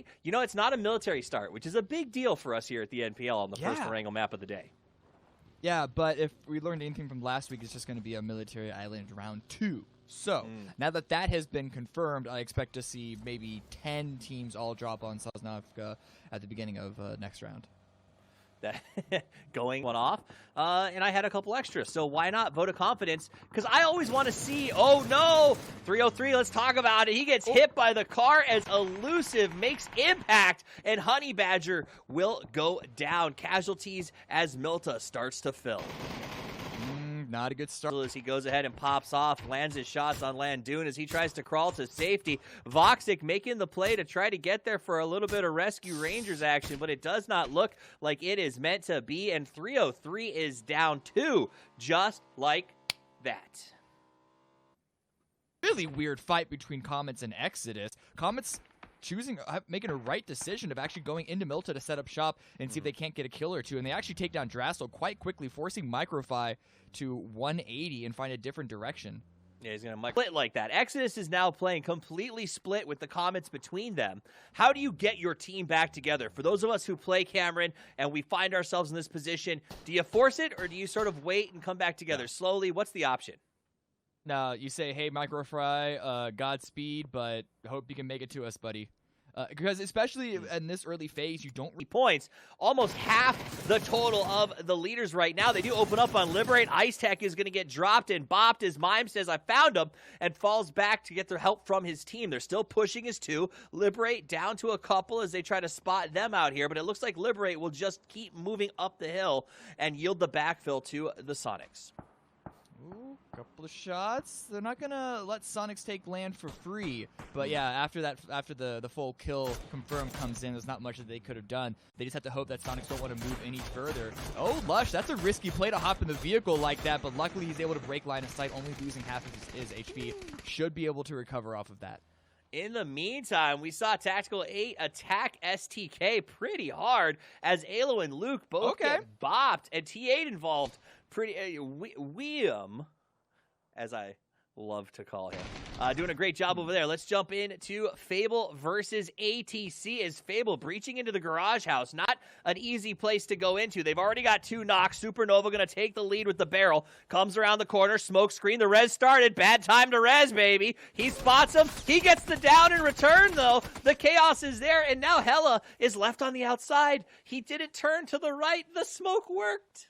3-0-3. You know, it's not a military start, which is a big deal for us here at the NPL on the first Erangel map of the day. Yeah, but if we learned anything from last week, it's just going to be a military island round 2. So, now that that has been confirmed, I expect to see maybe 10 teams all drop on Sosnovka at the beginning of next round. That going one off, and I had a couple extras, so why not vote of confidence? Because I always want to see, oh no, 303, let's talk about it. He gets hit by the car as Elusive makes impact, and Honey Badger will go down. Casualties as Milta starts to fill. Not a good start. As he goes ahead and pops off, lands his shots on Landoon as he tries to crawl to safety. Voxic making the play to try to get there for a little bit of Rescue Rangers action, but it does not look like it is meant to be, and 303 is down 2, just like that. Really weird fight between Comets and Exodus. Comets making a right decision of actually going into Milta to set up shop and see if they can't get a kill or two. And they actually take down Drassel quite quickly, forcing Microfi to 180 and find a different direction. Yeah, he's going to split like that. Exodus is now playing completely split with the Comets between them. How do you get your team back together? For those of us who play Cameron and we find ourselves in this position, do you force it or do you sort of wait and come back together slowly? What's the option? No, you say, hey, Microfry, Godspeed, but hope you can make it to us, buddy. Because especially in this early phase, you don't points. Almost half the total of the leaders right now. They do open up on Liberate. Ice Tech is going to get dropped and bopped as Mime says, I found him, and falls back to get their help from his team. They're still pushing his 2. Liberate down to a couple as they try to spot them out here, but it looks like Liberate will just keep moving up the hill and yield the backfill to the Sonics. Ooh, couple of shots. They're not gonna let Sonics take land for free. But yeah, after the full kill confirmed comes in, there's not much that they could have done. They just have to hope that Sonics don't want to move any further. Oh, Lush, that's a risky play to hop in the vehicle like that, but luckily he's able to break line of sight, only losing half of his HP. Should be able to recover off of that. In the meantime, we saw Tactical 8 attack STK pretty hard as Alo and Luke both get bopped, and T8 involved pretty William, as I love to call him. Doing a great job over there. Let's jump into Fable versus ATC as Fable breaching into the garage house. Not an easy place to go into. They've already got 2 knocks. Supernova going to take the lead with the barrel. Comes around the corner. Smoke screen. The res started. Bad time to res, baby. He spots him. He gets the down in return, though. The chaos is there, and now Hella is left on the outside. He didn't turn to the right. The smoke worked.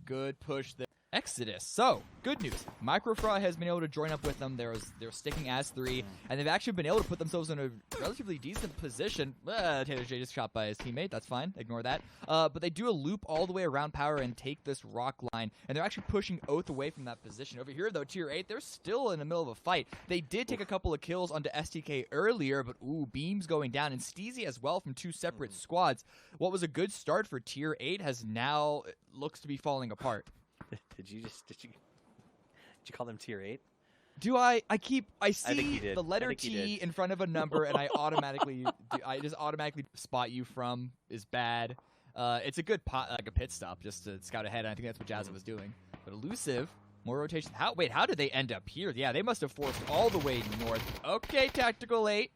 Good push there. Exodus. So, good news. Microfry has been able to join up with them. They're sticking as 3, and they've actually been able to put themselves in a relatively decent position. Taylor J just shot by his teammate. That's fine. Ignore that. But they do a loop all the way around Power and take this rock line, and they're actually pushing Oath away from that position. Over here, though, Tier 8, they're still in the middle of a fight. They did take a couple of kills onto STK earlier, but Beams going down, and Steezy as well from 2 separate squads. What was a good start for Tier 8 has now looks to be falling apart. Did you call them Tier 8? Do I see the letter T in front of a number and I just automatically spot you from is bad. It's a good pit stop just to scout ahead, and I think that's what Jazza was doing. But Elusive, more rotation. How did they end up here? Yeah, they must have forced all the way north. Okay, Tactical 8.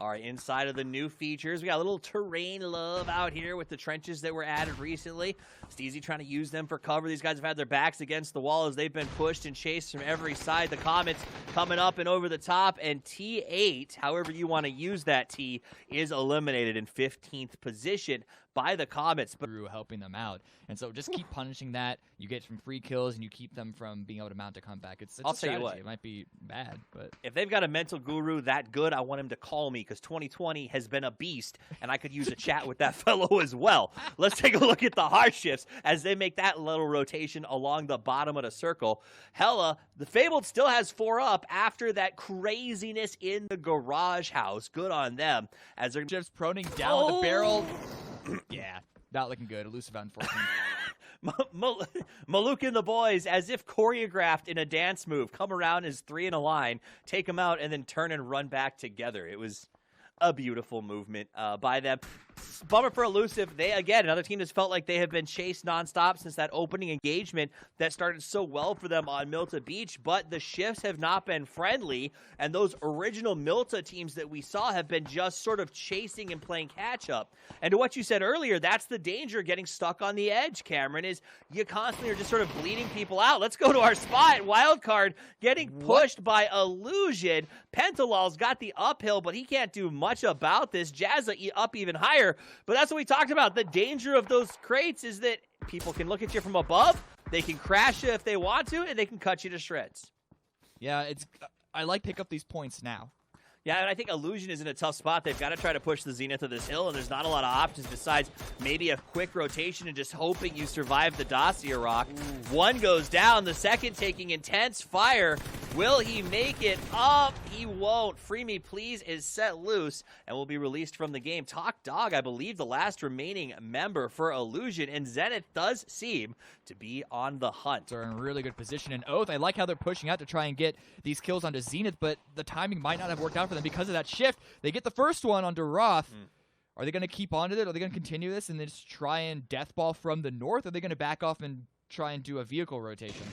All right, inside of the new features, we got a little terrain love out here with the trenches that were added recently. Steezy trying to use them for cover. These guys have had their backs against the wall as they've been pushed and chased from every side. The Comets coming up and over the top, and T8, however you want to use that T, is eliminated in 15th position by the Comets. But helping them out. And so just keep punishing that. You get some free kills, and you keep them from being able to mount a comeback. It's I'll tell you what. It might be bad, but if they've got a mental guru that good, I want him to call me, because 2020 has been a beast, and I could use a chat with that fellow as well. Let's take a look at the hardships as they make that little rotation along the bottom of the circle. Hella, the Fabled still has 4 up after that craziness in the garage house. Good on them as they're just proning down with the barrel. Yeah, not looking good. Elusive out in 14. Maluk and the boys, as if choreographed in a dance move, come around as 3 in a line, take them out, and then turn and run back together. It was a beautiful movement by them. Bummer for Elusive. They, again, another team that's felt like they have been chased nonstop since that opening engagement that started so well for them on Milta Beach, but the shifts have not been friendly, and those original Milta teams that we saw have been just sort of chasing and playing catch-up. And to what you said earlier, that's the danger of getting stuck on the edge, Cameron, is you constantly are just sort of bleeding people out. Let's go to our spot. Wildcard getting pushed by Illusion. Pentalol's got the uphill, but he can't do much about this. Jazza up even higher. But that's what we talked about. The danger of those crates is that people can look at you from above, they can crash you if they want to, and they can cut you to shreds. Yeah, I like pick up these points now. Yeah, and I think Illusion is in a tough spot. They've got to try to push the zenith of this hill, and there's not a lot of options besides maybe a quick rotation and just hoping you survive the Dacia rock. One goes down, the second taking intense fire. Will he make it up? He won't. Free Me Please is set loose and will be released from the game. Talk Dog, I believe, the last remaining member for Illusion, and Zenith does seem to be on the hunt. They're in really good position. And Oath, I like how they're pushing out to try and get these kills onto Zenith, but the timing might not have worked out for them because of that shift. They get the first one onto Roth. Are they going to keep on to it? Are they going to continue this and then just try and deathball from the north? Or are they going to back off and try and do a vehicle rotation?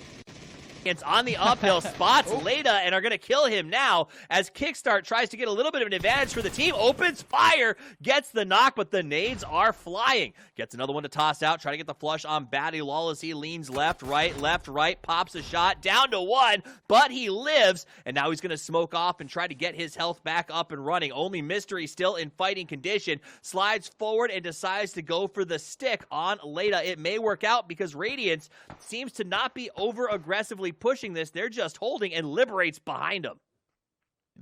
It's on the uphill, spots Leda and are going to kill him now as Kickstart tries to get a little bit of an advantage for the team. Opens fire, gets the knock, but the nades are flying. Gets another one to toss out, try to get the flush on Batty Lawless. He leans left, right, pops a shot, down to one, but he lives, and now he's going to smoke off and try to get his health back up and running. Only Mystery still in fighting condition, slides forward and decides to go for the stick on Leda. It may work out because Radiance seems to not be over-aggressively pushing this. They're just holding, and Liberate's behind them.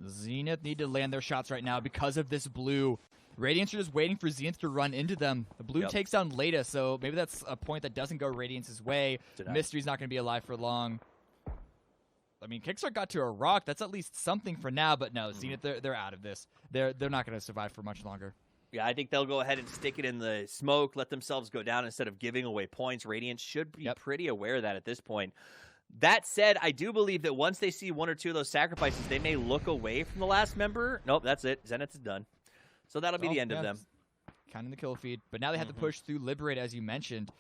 Zenith need to land their shots right now because of this blue. Radiance are just waiting for Zenith to run into them. The blue takes down Leda, so maybe that's a point that doesn't go Radiance's way. Mystery's not going to be alive for long. I mean, Kickstart got to a rock. That's at least something for now, but no, Zenith, they're out of this. They're not going to survive for much longer. Yeah, I think they'll go ahead and stick it in the smoke, let themselves go down instead of giving away points. Radiance should be pretty aware of that at this point. That said, I do believe that once they see one or two of those sacrifices, they may look away from the last member. Nope, that's it. Zenith is done. So that'll be the end of them. Kind of in the kill feed. But now they have to push through Liberate, as you mentioned.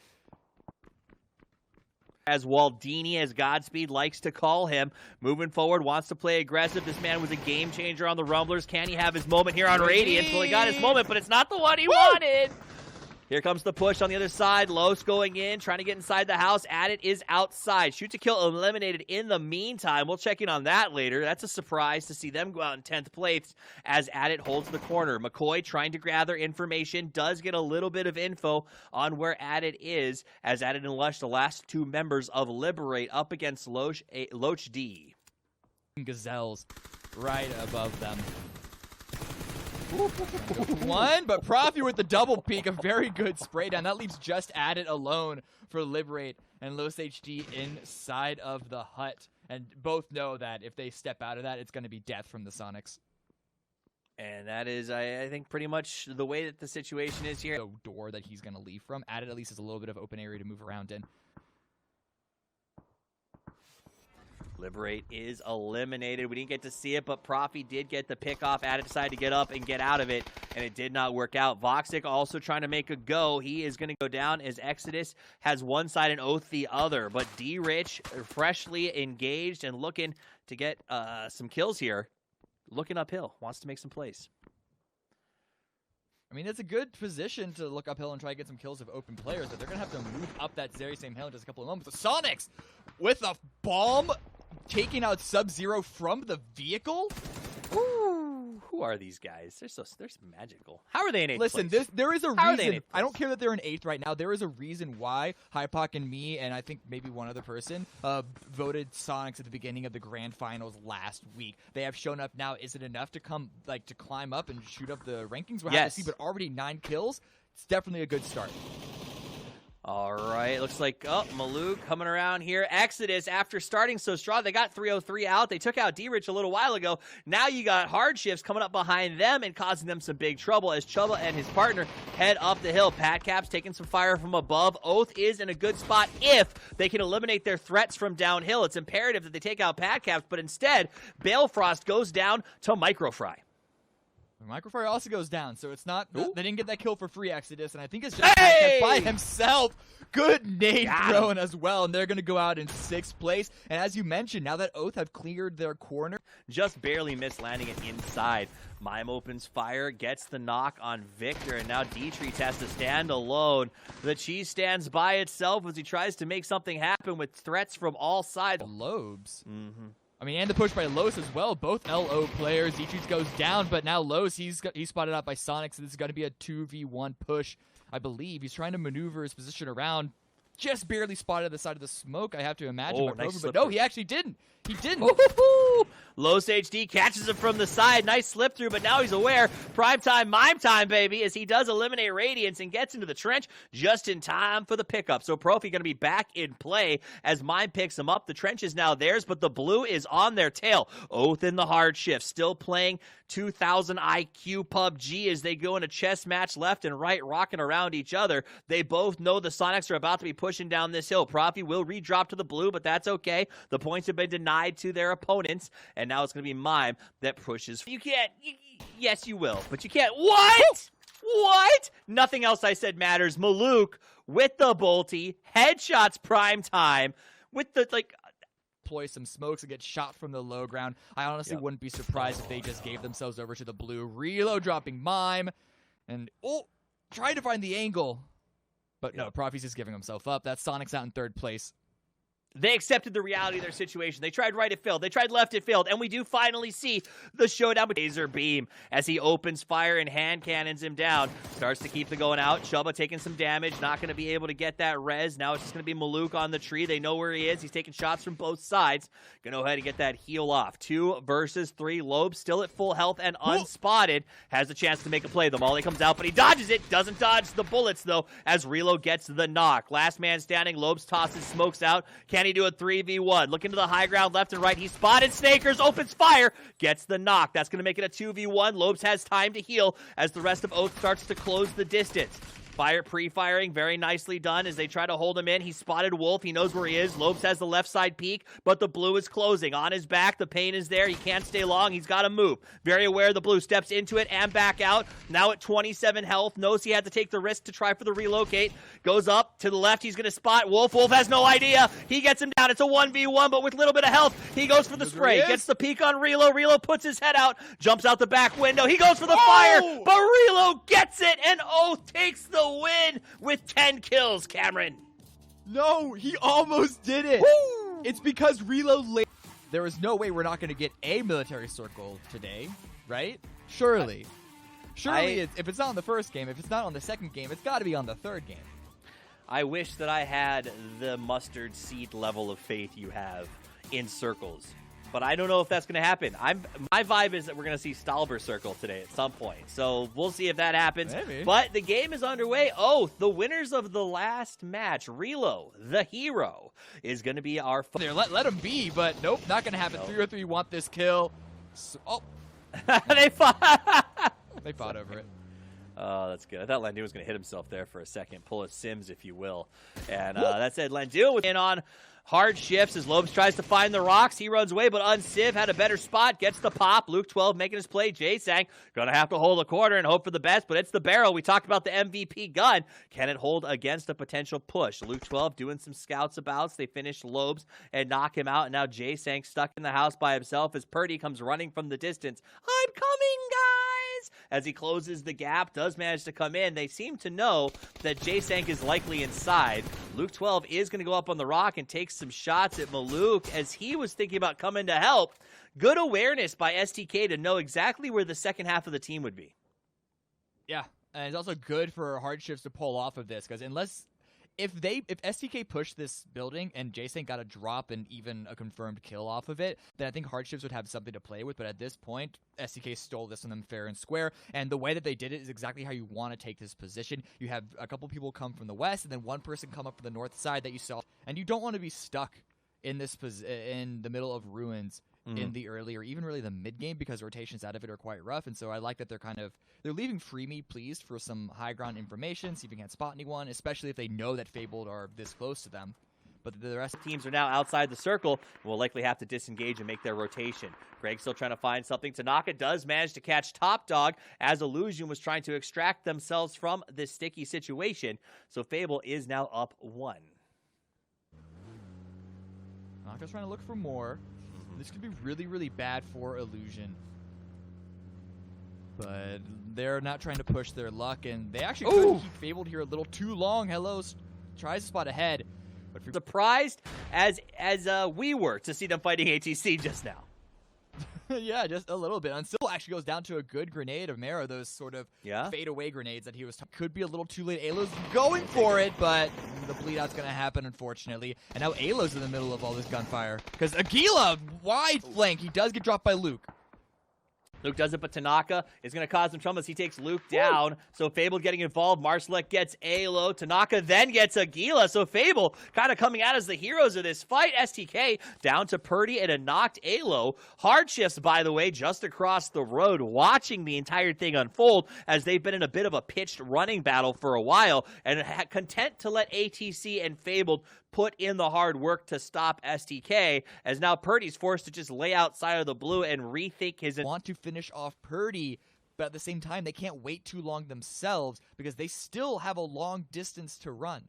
As Waldini, as Godspeed likes to call him, moving forward, wants to play aggressive. This man was a game changer on the Rumblers. Can he have his moment here on Radiance? Well, he got his moment, but it's not the one he wanted. Here comes the push on the other side. Los going in, trying to get inside the house. Addit is outside. Shoot to kill eliminated in the meantime. We'll check in on that later. That's a surprise to see them go out in 10th place as Addit holds the corner. McCoy trying to gather information. Does get a little bit of info on where Addit is as Addit and Lush, the last two members of Liberate, up against Loach D. Gazelles right above them. One, but Profi with the double peek, a very good spray down. That leaves just Addit alone for Liberate and Los HD inside of the hut. And both know that if they step out of that, it's going to be death from the Sonics. And that is, I think, pretty much the way that the situation is here. The door that he's going to leave from. Addit at least has a little bit of open area to move around in. Liberate is eliminated. We didn't get to see it, but Profi did get the pick off. Addit decided to get up and get out of it, and it did not work out. Voxic also trying to make a go. He is going to go down as Exodus has one side and Oath the other. But D-Rich freshly engaged and looking to get some kills here. Looking uphill. Wants to make some plays. I mean, it's a good position to look uphill and try to get some kills of open players, but they're going to have to move up that very same hill in just a couple of moments. The Sonics with a bomb taking out Sub-Zero from the vehicle. Ooh, who are these guys? They're so magical. How are they in 8th Listen, place? there is a reason. I don't care that they're in 8th right now. There is a reason why Hypoc and me, and I think maybe one other person, voted Sonics at the beginning of the grand finals last week. They have shown up now. Is it enough to climb up and shoot up the rankings? We'll have to see, but already 9 kills. It's definitely a good start. All right, looks like, Maluk coming around here. Exodus, after starting so strong, they got 303 out. They took out D-Rich a little while ago. Now you got Hardships coming up behind them and causing them some big trouble as Chuba and his partner head up the hill. Patcap's taking some fire from above. Oath is in a good spot if they can eliminate their threats from downhill. It's imperative that they take out Patcaps, but instead, Balefrost goes down to Microfry. Microfire also goes down, so it's not. They didn't get that kill for free, Exodus, and I think it's just by himself. Good nade throwing as well, and they're going to go out in 6th place. And as you mentioned, now that Oath have cleared their corner, just barely missed landing it inside. Mime opens fire, gets the knock on Victor, and now Dietrich has to stand alone. The cheese stands by itself as he tries to make something happen with threats from all sides. Lobes. I mean, and the push by Los as well. Both LO players. Dietrich goes down, but now Los, he's spotted out by Sonic, so this is going to be a 2v1 push, I believe. He's trying to maneuver his position around. Just barely spotted the side of the smoke, I have to imagine. But no, he actually didn't. He didn't. Los HD catches him from the side. Nice slip through, but now he's aware. Prime time, mime time, baby, as he does eliminate Radiance and gets into the trench just in time for the pickup. So Profi going to be back in play as Mime picks him up. The trench is now theirs, but the blue is on their tail. Oath in the hard shift, still playing 2000 IQ PUBG as they go in a chess match left and right, rocking around each other. They both know the Sonics are about to be pushing down this hill. Profi will redrop to the blue, but that's okay. The points have been denied to their opponents, and now it's going to be Mime that pushes. You can't. Yes, you will, but you can't. What? What? Nothing else I said matters. Maluk with the bolty, headshots prime time with the, like, deploy some smokes and get shot from the low ground. I honestly wouldn't be surprised if they just gave themselves over to the blue. Reload dropping Mime, and trying to find the angle. But no, Profi's just giving himself up. That Sonic's out in 3rd place. They accepted the reality of their situation. They tried right, it failed. They tried left, it failed. And we do finally see the showdown with Laser Beam as he opens fire and hand cannons him down. Starts to keep the going out. Chuba taking some damage. Not going to be able to get that res. Now it's just going to be Maluk on the tree. They know where he is. He's taking shots from both sides. Going to go ahead and get that heal off. 2 versus 3. Loeb still at full health and unspotted. Has a chance to make a play. The volley comes out, but he dodges it. Doesn't dodge the bullets, though, as Relo gets the knock. Last man standing. Loeb's tosses smokes out. Can he do a 3v1? Looking to the high ground left and right. He spotted Snakers, opens fire, gets the knock. That's going to make it a 2v1. Lobes has time to heal as the rest of Oath starts to close the distance. Fire pre-firing, very nicely done as they try to hold him in. He spotted Wolf. He knows where he is. Lobes has the left side peek, but the blue is closing. On his back, the pain is there. He can't stay long. He's got to move. Very aware the blue steps into it and back out. Now at 27 health. Knows he had to take the risk to try for the relocate. Goes up to the left. He's going to spot Wolf. Wolf has no idea. He gets him down. It's a 1v1, but with a little bit of health. He goes for the spray. Gets the peek on Relo. Relo puts his head out. Jumps out the back window. He goes for the fire, but Relo gets it, and Oath takes the win with 10 kills, Cameron. No, he almost did it. Woo! It's because Relo there is no way we're not going to get a military circle today, right? Surely. If it's not on the first game, if it's not on the second game, it's got to be on the third game. I wish that I had the mustard seed level of faith you have in circles. But I don't know if that's going to happen. My vibe is that we're going to see Stalber Circle today at some point. So we'll see if that happens. Maybe. But the game is underway. Oh, the winners of the last match, Relo, the hero, is going to be our... There, let him be, but nope, not going to happen. 3-3 want this kill. They fought. They fought over it. Oh, that's good. I thought Landu was going to hit himself there for a second. Pull a Sims, if you will. And that said, Landu was in on hard shifts as Lobes tries to find the rocks. He runs away, but Unciv had a better spot. Gets the pop. Luke 12 making his play. J-Sang going to have to hold a corner and hope for the best, but it's the barrel. We talked about the MVP gun. Can it hold against a potential push? Luke 12 doing some scouts abouts. They finish Lobes and knock him out. And now J-Sang stuck in the house by himself as Purdy comes running from the distance. I'm coming, guys! As he closes the gap, does manage to come in. They seem to know that J-Sank is likely inside. Luke 12 is going to go up on the rock and take some shots at Maluk as he was thinking about coming to help. Good awareness by STK to know exactly where the second half of the team would be. Yeah, and it's also good for Hardships to pull off of this because if STK pushed this building and Jason got a drop and even a confirmed kill off of it, then I think Hardships would have something to play with. But at this point, STK stole this from them fair and square. And the way that they did it is exactly how you want to take this position. You have a couple people come from the west and then one person come up from the north side that you saw. And you don't want to be stuck in this in the middle of ruins in the early or even really the mid game because rotations out of it are quite rough. And so I like that they're leaving Free Me pleased for some high ground information, see if we can't spot anyone, especially if they know that Fabled are this close to them. but the rest teams are now outside the circle and will likely have to disengage and make their rotation. Greg still trying to find something. Tanaka does manage to catch Top Dog as Illusion was trying to extract themselves from this sticky situation. So Fable is now up 1. Tanaka's trying to look for more. This could be really, really bad for Illusion. But they're not trying to push their luck, and they actually could keep Fabled here a little too long. Hello tries to spot ahead. But surprised as we were to see them fighting ATC just now. Yeah, just a little bit. Until actually goes down to a good grenade of Mero, those sort of fade-away grenades that he was could be a little too late. Alo's going for it, but the bleed-out's going to happen, unfortunately. And now Alo's in the middle of all this gunfire. Because Aguila, wide flank, he does get dropped by Luke. Luke does it, but Tanaka is going to cause some trouble as he takes Luke down. So Fable getting involved. Marsalek gets Alo. Tanaka then gets Aguila. So Fable kind of coming out as the heroes of this fight. STK down to Purdy and a knocked Alo. Hard shifts, by the way, just across the road, watching the entire thing unfold as they've been in a bit of a pitched running battle for a while and content to let ATC and Fabled put in the hard work to stop STK, as now Purdy's forced to just lay outside of the blue and rethink his... Want to finish off Purdy, but at the same time, they can't wait too long themselves because they still have a long distance to run.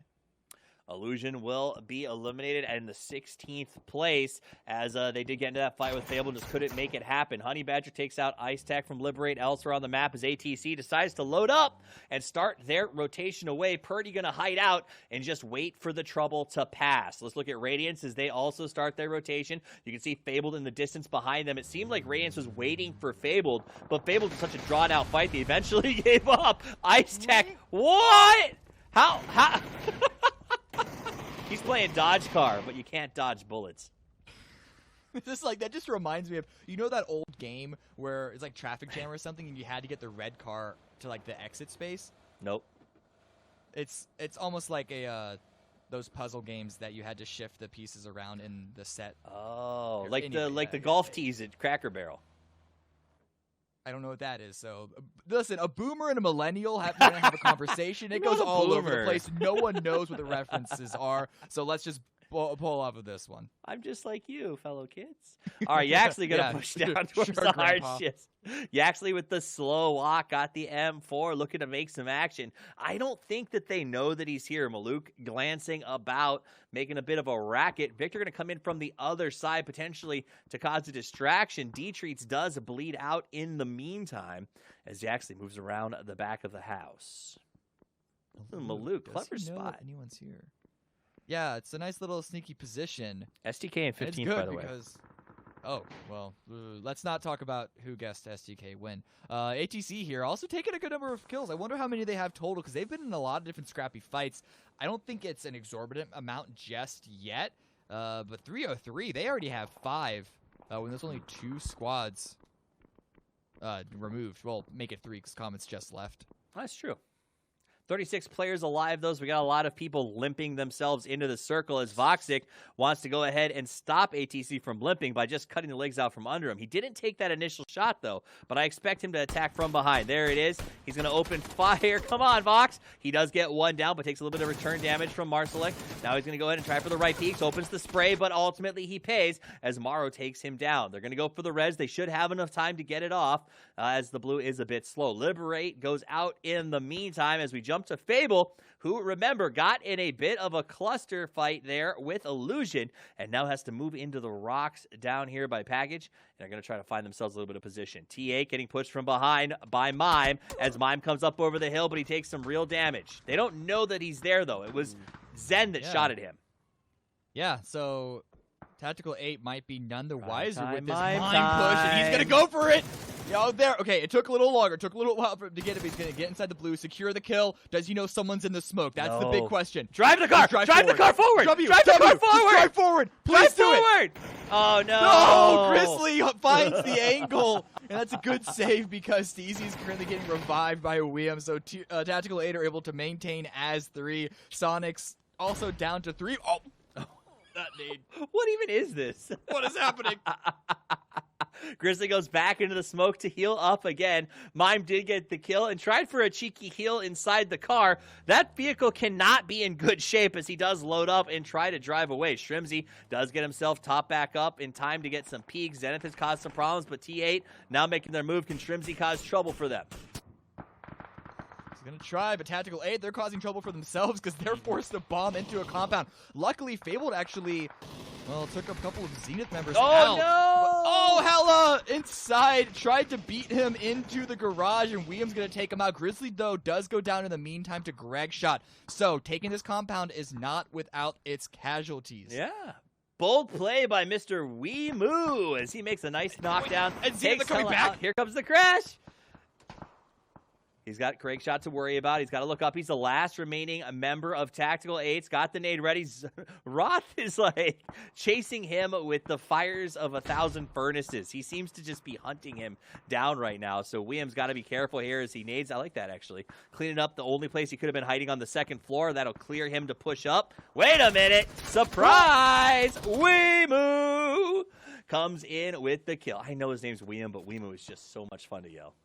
Illusion will be eliminated in the 16th place as they did get into that fight with Fable and just couldn't make it happen. Honey Badger takes out Ice Tech from Liberate elsewhere on the map as ATC decides to load up and start their rotation away. Purdy going to hide out and just wait for the trouble to pass. Let's look at Radiance as they also start their rotation. You can see Fabled in the distance behind them. It seemed like Radiance was waiting for Fabled, but Fabled was such a drawn-out fight they eventually gave up. Ice Tech, what? How? He's playing dodge car, but you can't dodge bullets. That just reminds me of, you know that old game where it's like traffic jam or something and you had to get the red car to like the exit space? Nope. It's almost like those puzzle games that you had to shift the pieces around in the set. Oh, like the golf tees at Cracker Barrel. I don't know what that is. So, listen, a boomer and a millennial have a conversation. It goes all over the place. No one knows what the references are. So let's just pull off of this one. I'm just like you, fellow kids. All right, Yaxley going to push down towards the hard shifts. Yaxley with the slow walk, got the M4, looking to make some action. I don't think that they know that he's here. Maluk glancing about, making a bit of a racket. Victor going to come in from the other side, potentially to cause a distraction. D-Treats does bleed out in the meantime as Yaxley moves around the back of the house. Maluk, clever spot. Anyone's here. Yeah, it's a nice little sneaky position. STK in 15th, by the way. Oh, well, let's not talk about who guessed STK win. ATC here also taking a good number of kills. I wonder how many they have total because they've been in a lot of different scrappy fights. I don't think it's an exorbitant amount just yet, but 303, they already have 5 when there's only 2 squads removed. Well, make it 3 because Comet's just left. That's true. 36 players alive, though, so we got a lot of people limping themselves into the circle as Voxic wants to go ahead and stop ATC from limping by just cutting the legs out from under him. He didn't take that initial shot, though, but I expect him to attack from behind. There it is. He's going to open fire. Come on, Vox. He does get one down, but takes a little bit of return damage from Marsalek. Now he's going to go ahead and try for the right peaks, opens the spray, but ultimately he pays as Morrow takes him down. They're going to go for the res. They should have enough time to get it off as the blue is a bit slow. Liberate goes out in the meantime as we jump to Fable, who, remember, got in a bit of a cluster fight there with Illusion and now has to move into the rocks down here by Package. And they're going to try to find themselves a little bit of position. T8 getting pushed from behind by Mime as Mime comes up over the hill, but he takes some real damage. They don't know that he's there, though. It was Zen that shot at him. Yeah, so Tactical 8 might be none the wiser with this Mime push, and he's going to go for it. Oh, there. Okay, it took a little longer. It took a little while for him to get it, but he's going to get inside the blue, secure the kill. Does he know someone's in the smoke? That's the big question. Drive the car! Drive the car forward! Drive the car forward! Drive forward! Please do it! Oh, no! No! Grizzly finds the angle, and that's a good save because Steezy is currently getting revived by a William, so Tactical 8 are able to maintain as 3. Sonic's also down to 3. Oh! That nade. What even is this? What is happening? Grizzly goes back into the smoke to heal up again. Mime did get the kill and tried for a cheeky heal inside the car. That vehicle cannot be in good shape as he does load up and try to drive away. Shrimzy does get himself top back up in time to get some peaks. Zenith has caused some problems, but T8 now making their move. Can Shrimzy cause trouble for them? He's going to try, but Tactical 8, they're causing trouble for themselves because they're forced to bomb into a compound. Luckily, Fabled actually, well, took a couple of Zenith members out. Oh, no! Oh, Hella inside, tried to beat him into the garage, and William's going to take him out. Grizzly, though, does go down in the meantime to Greg Shot. So, taking this compound is not without its casualties. Yeah. Bold play by Mr. Wee Moo as he makes a nice knockdown. And Zenith coming back. Out. Here comes the crash. He's got Craig Shot to worry about. He's got to look up. He's the last remaining member of Tactical 8's. Got the nade ready. Roth is like chasing him with the fires of 1,000 furnaces. He seems to just be hunting him down right now. So William's got to be careful here as he nades. I like that, actually. Cleaning up the only place he could have been hiding on the second floor. That'll clear him to push up. Wait a minute. Surprise! Weemoo comes in with the kill. I know his name's William, but Weemoo is just so much fun to yell.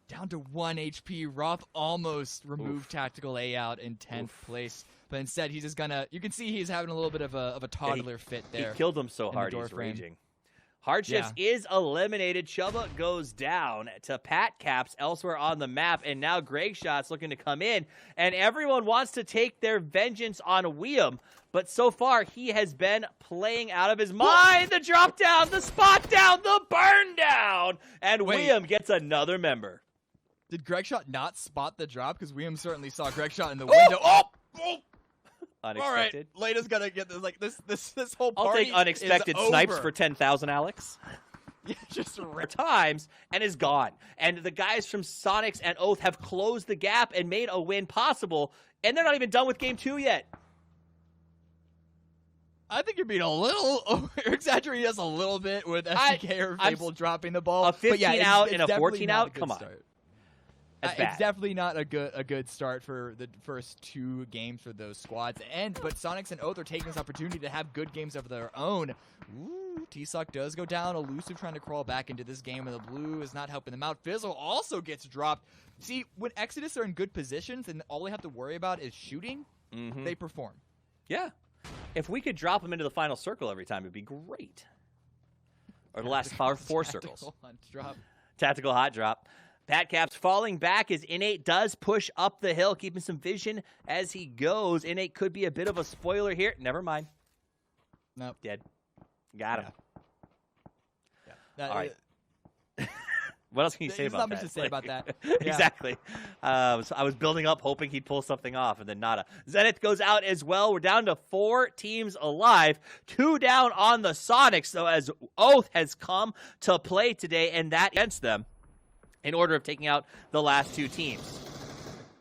Down to 1 HP. Roth almost removed Tactical A out in 10th place. But instead, he's just gonna... You can see he's having a little bit of a toddler fit there. He killed him so hard, he's raging. Hardships is eliminated. Chubba goes down to Pat Caps elsewhere on the map. And now Greg Shot's looking to come in. And everyone wants to take their vengeance on Weeum. But so far, he has been playing out of his mind. The drop down, the spot down, the burn down. And Weeum gets another member. Did Greg Shot not spot the drop? Because William certainly saw Greg Shot in the window. Oh! Unexpected. All right, Lada's gonna get this. Like this whole party. I'll take unexpected snipes for 10,000, Alex. Yeah, just times and is gone. And the guys from Sonics and Oath have closed the gap and made a win possible. And they're not even done with game 2 yet. I think you're being a little exaggerating just a little bit with SDK or Fable dropping the ball. A 15 out and a 14 out. Come on. Start. It's definitely not a good start for the first 2 games for those squads. But Sonics and Oath are taking this opportunity to have good games of their own. Ooh, T-Sock does go down. Elusive trying to crawl back into this game, and the blue is not helping them out. Fizzle also gets dropped. See, when Exodus are in good positions and all they have to worry about is shooting, they perform. Yeah. If we could drop them into the final circle every time, it'd be great. Or the last 4 circles. Tactical hot drop. Pat Caps falling back as Innate does push up the hill, keeping some vision as he goes. Innate could be a bit of a spoiler here. Never mind. Nope. Dead. Got him. Yeah. All right. What else can you say about that? There's not much to say about that. Exactly. So I was building up, hoping he'd pull something off, and then nada. Zenith goes out as well. We're down to 4 teams alive. 2 down on the Sonics, so as Oath has come to play today, and that against them in order of taking out the last 2 teams.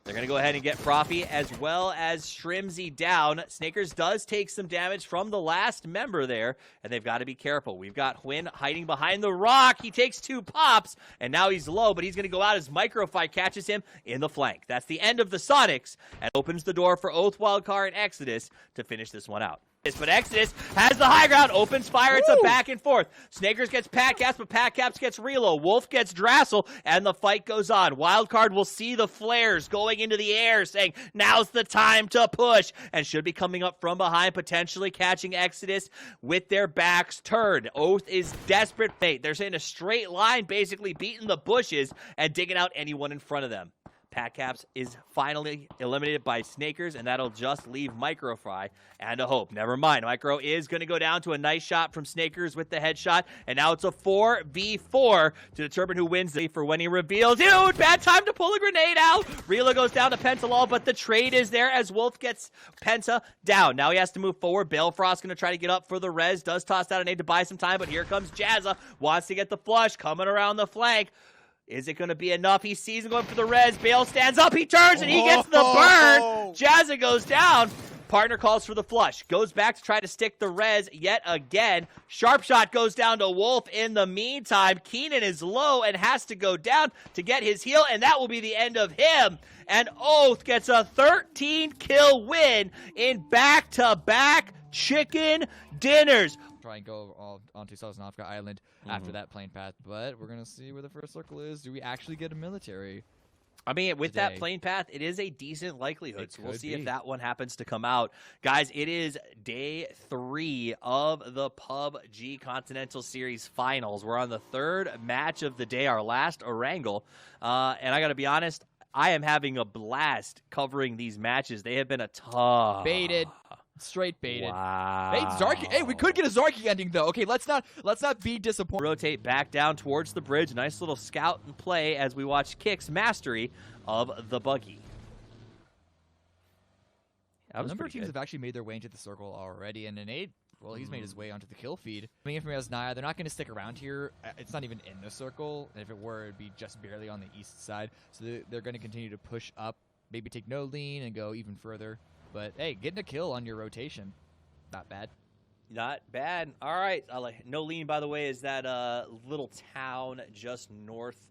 They're going to go ahead and get Profi as well as Shrimzy down. Snakers does take some damage from the last member there, and they've got to be careful. We've got Hwin hiding behind the rock. He takes 2 pops, and now he's low, but he's going to go out as Microfi catches him in the flank. That's the end of the Sonics, and opens the door for Oath, Wildcard, and Exodus to finish this one out. But Exodus has the high ground, opens fire, it's a back and forth. Snakers gets Pat Caps, but Pat Caps gets Relo. Wolf gets Drassel, and the fight goes on. Wildcard will see the flares going into the air, saying, now's the time to push, and should be coming up from behind, potentially catching Exodus with their backs turned. Oath is desperate. They're saying a straight line, basically beating the bushes and digging out anyone in front of them. Pat Caps is finally eliminated by Snakers, and that'll just leave Microfry and a hope. Never mind. Micro is going to go down to a nice shot from Snakers with the headshot, and now it's a 4v4 to determine who wins for when he reveals. Dude, bad time to pull a grenade out. Rila goes down to Pentalol, but the trade is there as Wolf gets Penta down. Now he has to move forward. Balefrost going to try to get up for the res. Does toss out a nade to buy some time, but here comes Jazza. Wants to get the flush, coming around the flank. Is it going to be enough? He sees him going for the res. Bale stands up. He turns, and he gets the burn. Jazza goes down. Partner calls for the flush. Goes back to try to stick the res yet again. Sharp shot goes down to Wolf in the meantime. Keenan is low and has to go down to get his heal, and that will be the end of him. And Oath gets a 13-kill win in back-to-back chicken dinners. try and go all onto Sosnovka Island after that plane path. But we're going to see where the first circle is. Do we actually get a military? I mean, with today? that plane path, it is a decent likelihood. So we'll see be. if that one happens to come out. Guys, it is day 3 of the PUBG Continental Series Finals. We're on the 3rd match of the day, our last Orangle. And I got to be honest, I am having a blast covering these matches. They have been a tough. Baited. Straight baited. Wow. Hey, Zarky. Hey, we could get a Zarky ending though. Okay, let's not be disappointed. Rotate back down towards the bridge. Nice little scout and play as we watch Kick's mastery of the buggy. A number of teams have actually made their way into the circle already, and Nade, well, he's made his way onto the kill feed. Coming in from Asnaya, they're not going to stick around here. It's not even in the circle, and if it were, it'd be just barely on the east side. So they're going to continue to push up, maybe take no lean and go even further. But, hey, getting a kill on your rotation, not bad. Not bad. All right. No lean, by the way, is that little town just north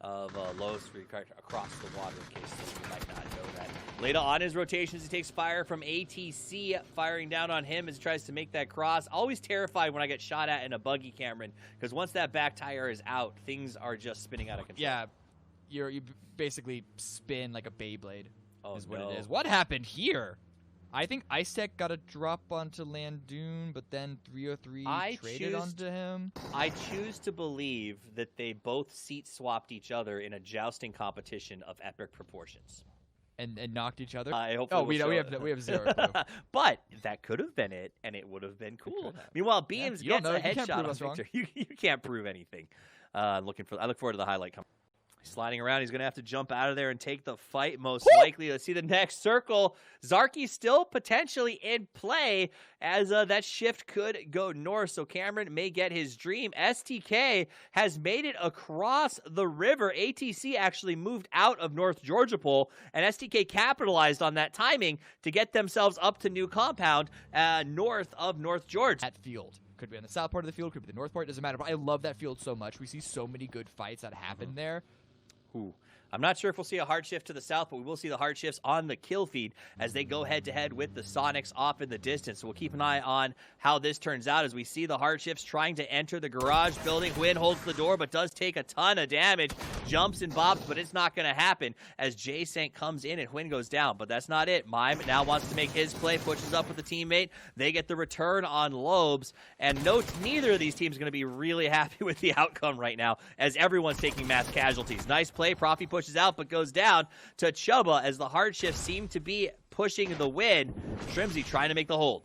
of Los, across the water, in case you might not know that. Later on his rotations, he takes fire from ATC, firing down on him as he tries to make that cross. Always terrified when I get shot at in a buggy, Cameron, because once that back tire is out, things are just spinning out of control. Yeah, you basically spin like a Beyblade. Is what no. it is. What happened here? I think Ice Tech got a drop onto Landoon, but then 303 traded onto him. I choose to believe that they both seat swapped each other in a jousting competition of epic proportions. And knocked each other? I hope. Oh, we have zero clue. But that could have been it, and it would have been cool. Meanwhile, Beams gets a headshot on Victor. You can't prove anything. I look forward to the highlight coming. Sliding around, he's going to have to jump out of there and take the fight, most likely. Let's see the next circle. Zarky still potentially in play as that shift could go north, so Cameron may get his dream. STK has made it across the river. ATC actually moved out of North Georgia Pole, and STK capitalized on that timing to get themselves up to new compound north of North Georgia. That field. Could be on the south part of the field, could be the north part, doesn't matter. But I love that field so much. We see so many good fights that happen there. Ooh. I'm not sure if we'll see a hard shift to the south, but we will see the hard shifts on the kill feed as they go head-to-head with the Sonics off in the distance. So we'll keep an eye on how this turns out as we see the hard shifts trying to enter the garage building. Hwin holds the door, but does take a ton of damage. Jumps and bobs, but it's not going to happen as J-Sank comes in and Hwin goes down. But that's not it. Mime now wants to make his play, pushes up with the teammate. They get the return on Lobes. And note, neither of these teams are going to be really happy with the outcome right now as everyone's taking mass casualties. Nice play. Profi pushes out, but goes down to Chuba as the hard shifts seem to be pushing the win. Shrimsy trying to make the hold.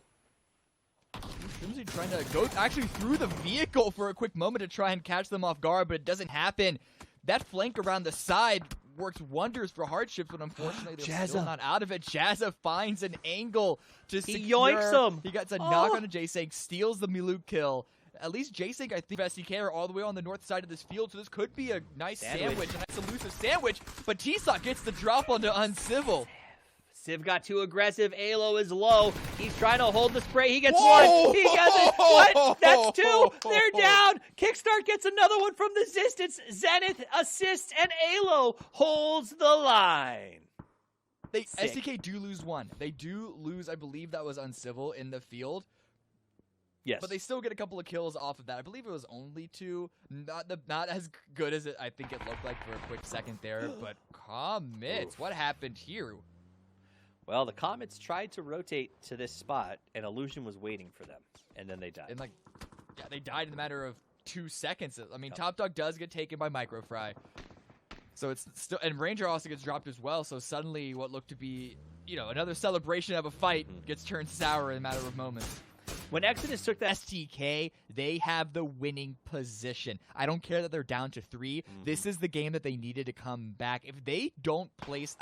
Shrimsy trying to go actually through the vehicle for a quick moment to try and catch them off guard, but it doesn't happen. That flank around the side works wonders for hard shifts, but unfortunately they're still not out of it. Jazza finds an angle to secure. He yoinks him. He gets a knock on to J-Sank, steals the Miluk kill. At least J-Sync, I think, SDK are all the way on the north side of this field, so this could be a nice sandwich, a nice elusive sandwich, but T-Sock gets the drop onto Uncivil. Civ got too aggressive. Alo is low. He's trying to hold the spray. He gets one. He gets it. What? That's two. They're down. Kickstart gets another one from the distance. Zenith assists, and Alo holds the line. SDK do lose one. They do lose, I believe that was Uncivil in the field. Yes. But they still get a couple of kills off of that. I believe it was only 2. Not as good as I think it looked like for a quick second there. But Comets, what happened here? Well, the Comets tried to rotate to this spot, and Illusion was waiting for them. And then they died. And they died in a matter of 2 seconds. I mean, Top Dog does get taken by Microfry. So it's still, and Ranger also gets dropped as well. So suddenly what looked to be, another celebration of a fight gets turned sour in a matter of moments. When Exodus took that STK, they have the winning position. I don't care that they're down to 3. This is the game that they needed to come back. If they don't place,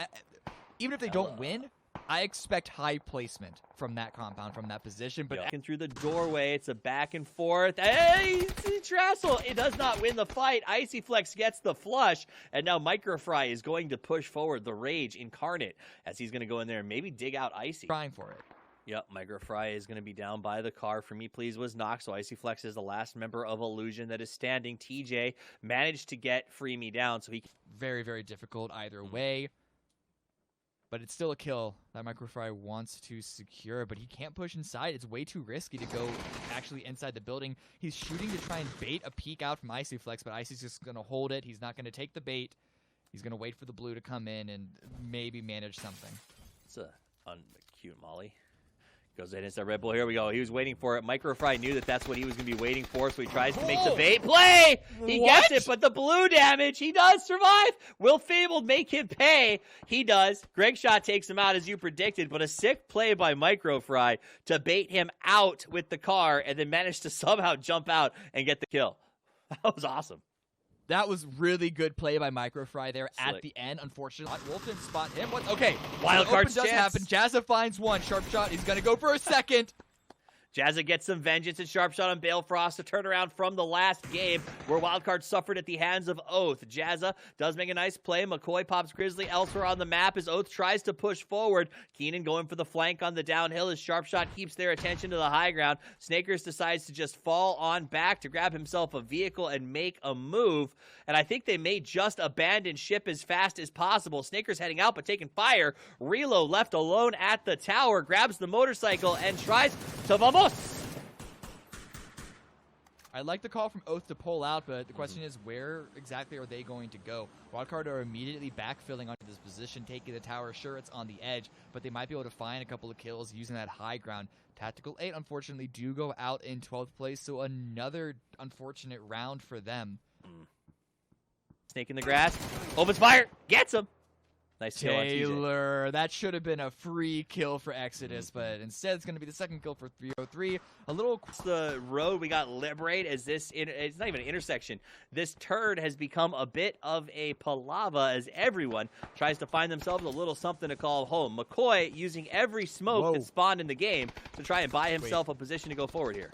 even if they don't win, I expect high placement from that compound, from that position. But through the doorway, it's a back and forth. Hey, Trassel, it does not win the fight. Icy Flex gets the flush, and now Microfry is going to push forward the Rage incarnate as he's going to go in there and maybe dig out Icy. Trying for it. Yep, Microfry is going to be down by the car. For Me Please was knocked, so Icy Flex is the last member of Illusion that is standing. TJ managed to get Free Me down, so he... Very, very difficult either way. But it's still a kill that Microfry wants to secure, but he can't push inside. It's way too risky to go actually inside the building. He's shooting to try and bait a peek out from Icyflex, but Icy's just going to hold it. He's not going to take the bait. He's going to wait for the blue to come in and maybe manage something. It's a cute molly. Goes in, it's a Red Bull. Here we go. He was waiting for it. Microfry knew that that's what he was going to be waiting for, so he tries to make the bait play. He gets it, but the blue damage, he does survive. Will Fabled make him pay? He does. Greg Shot takes him out as you predicted, but a sick play by Microfry to bait him out with the car and then manage to somehow jump out and get the kill. That was awesome. That was really good play by Microfry there at the end. Unfortunately, Wolf didn't spot him. Okay, wild card does happen. Jazza finds one. Sharp Shot. He's going to go for a second. Jazza gets some vengeance and Sharp Shot on Balefrost to turn around from the last game where Wildcard suffered at the hands of Oath. Jazza does make a nice play. McCoy pops Grizzly elsewhere on the map as Oath tries to push forward. Keenan going for the flank on the downhill as Sharp Shot keeps their attention to the high ground. Snakers decides to just fall on back to grab himself a vehicle and make a move. And I think they may just abandon ship as fast as possible. Snakers heading out but taking fire. Relo left alone at the tower, grabs the motorcycle and tries to vamos. I like the call from Oath to pull out, but the question is, where exactly are they going to go? Wildcard are immediately backfilling onto this position, taking the tower. Sure, it's on the edge, but they might be able to find a couple of kills using that high ground. Tactical 8, unfortunately, do go out in 12th place, so another unfortunate round for them. Snake in the grass, opens fire, gets him. Nice kill on Taylor, that should have been a free kill for Exodus, but instead it's going to be the second kill for 303. A little the road we got Liberate as this, it's not even an intersection. This turn has become a bit of a palava as everyone tries to find themselves a little something to call home. McCoy using every smoke that spawned in the game to try and buy himself a position to go forward here.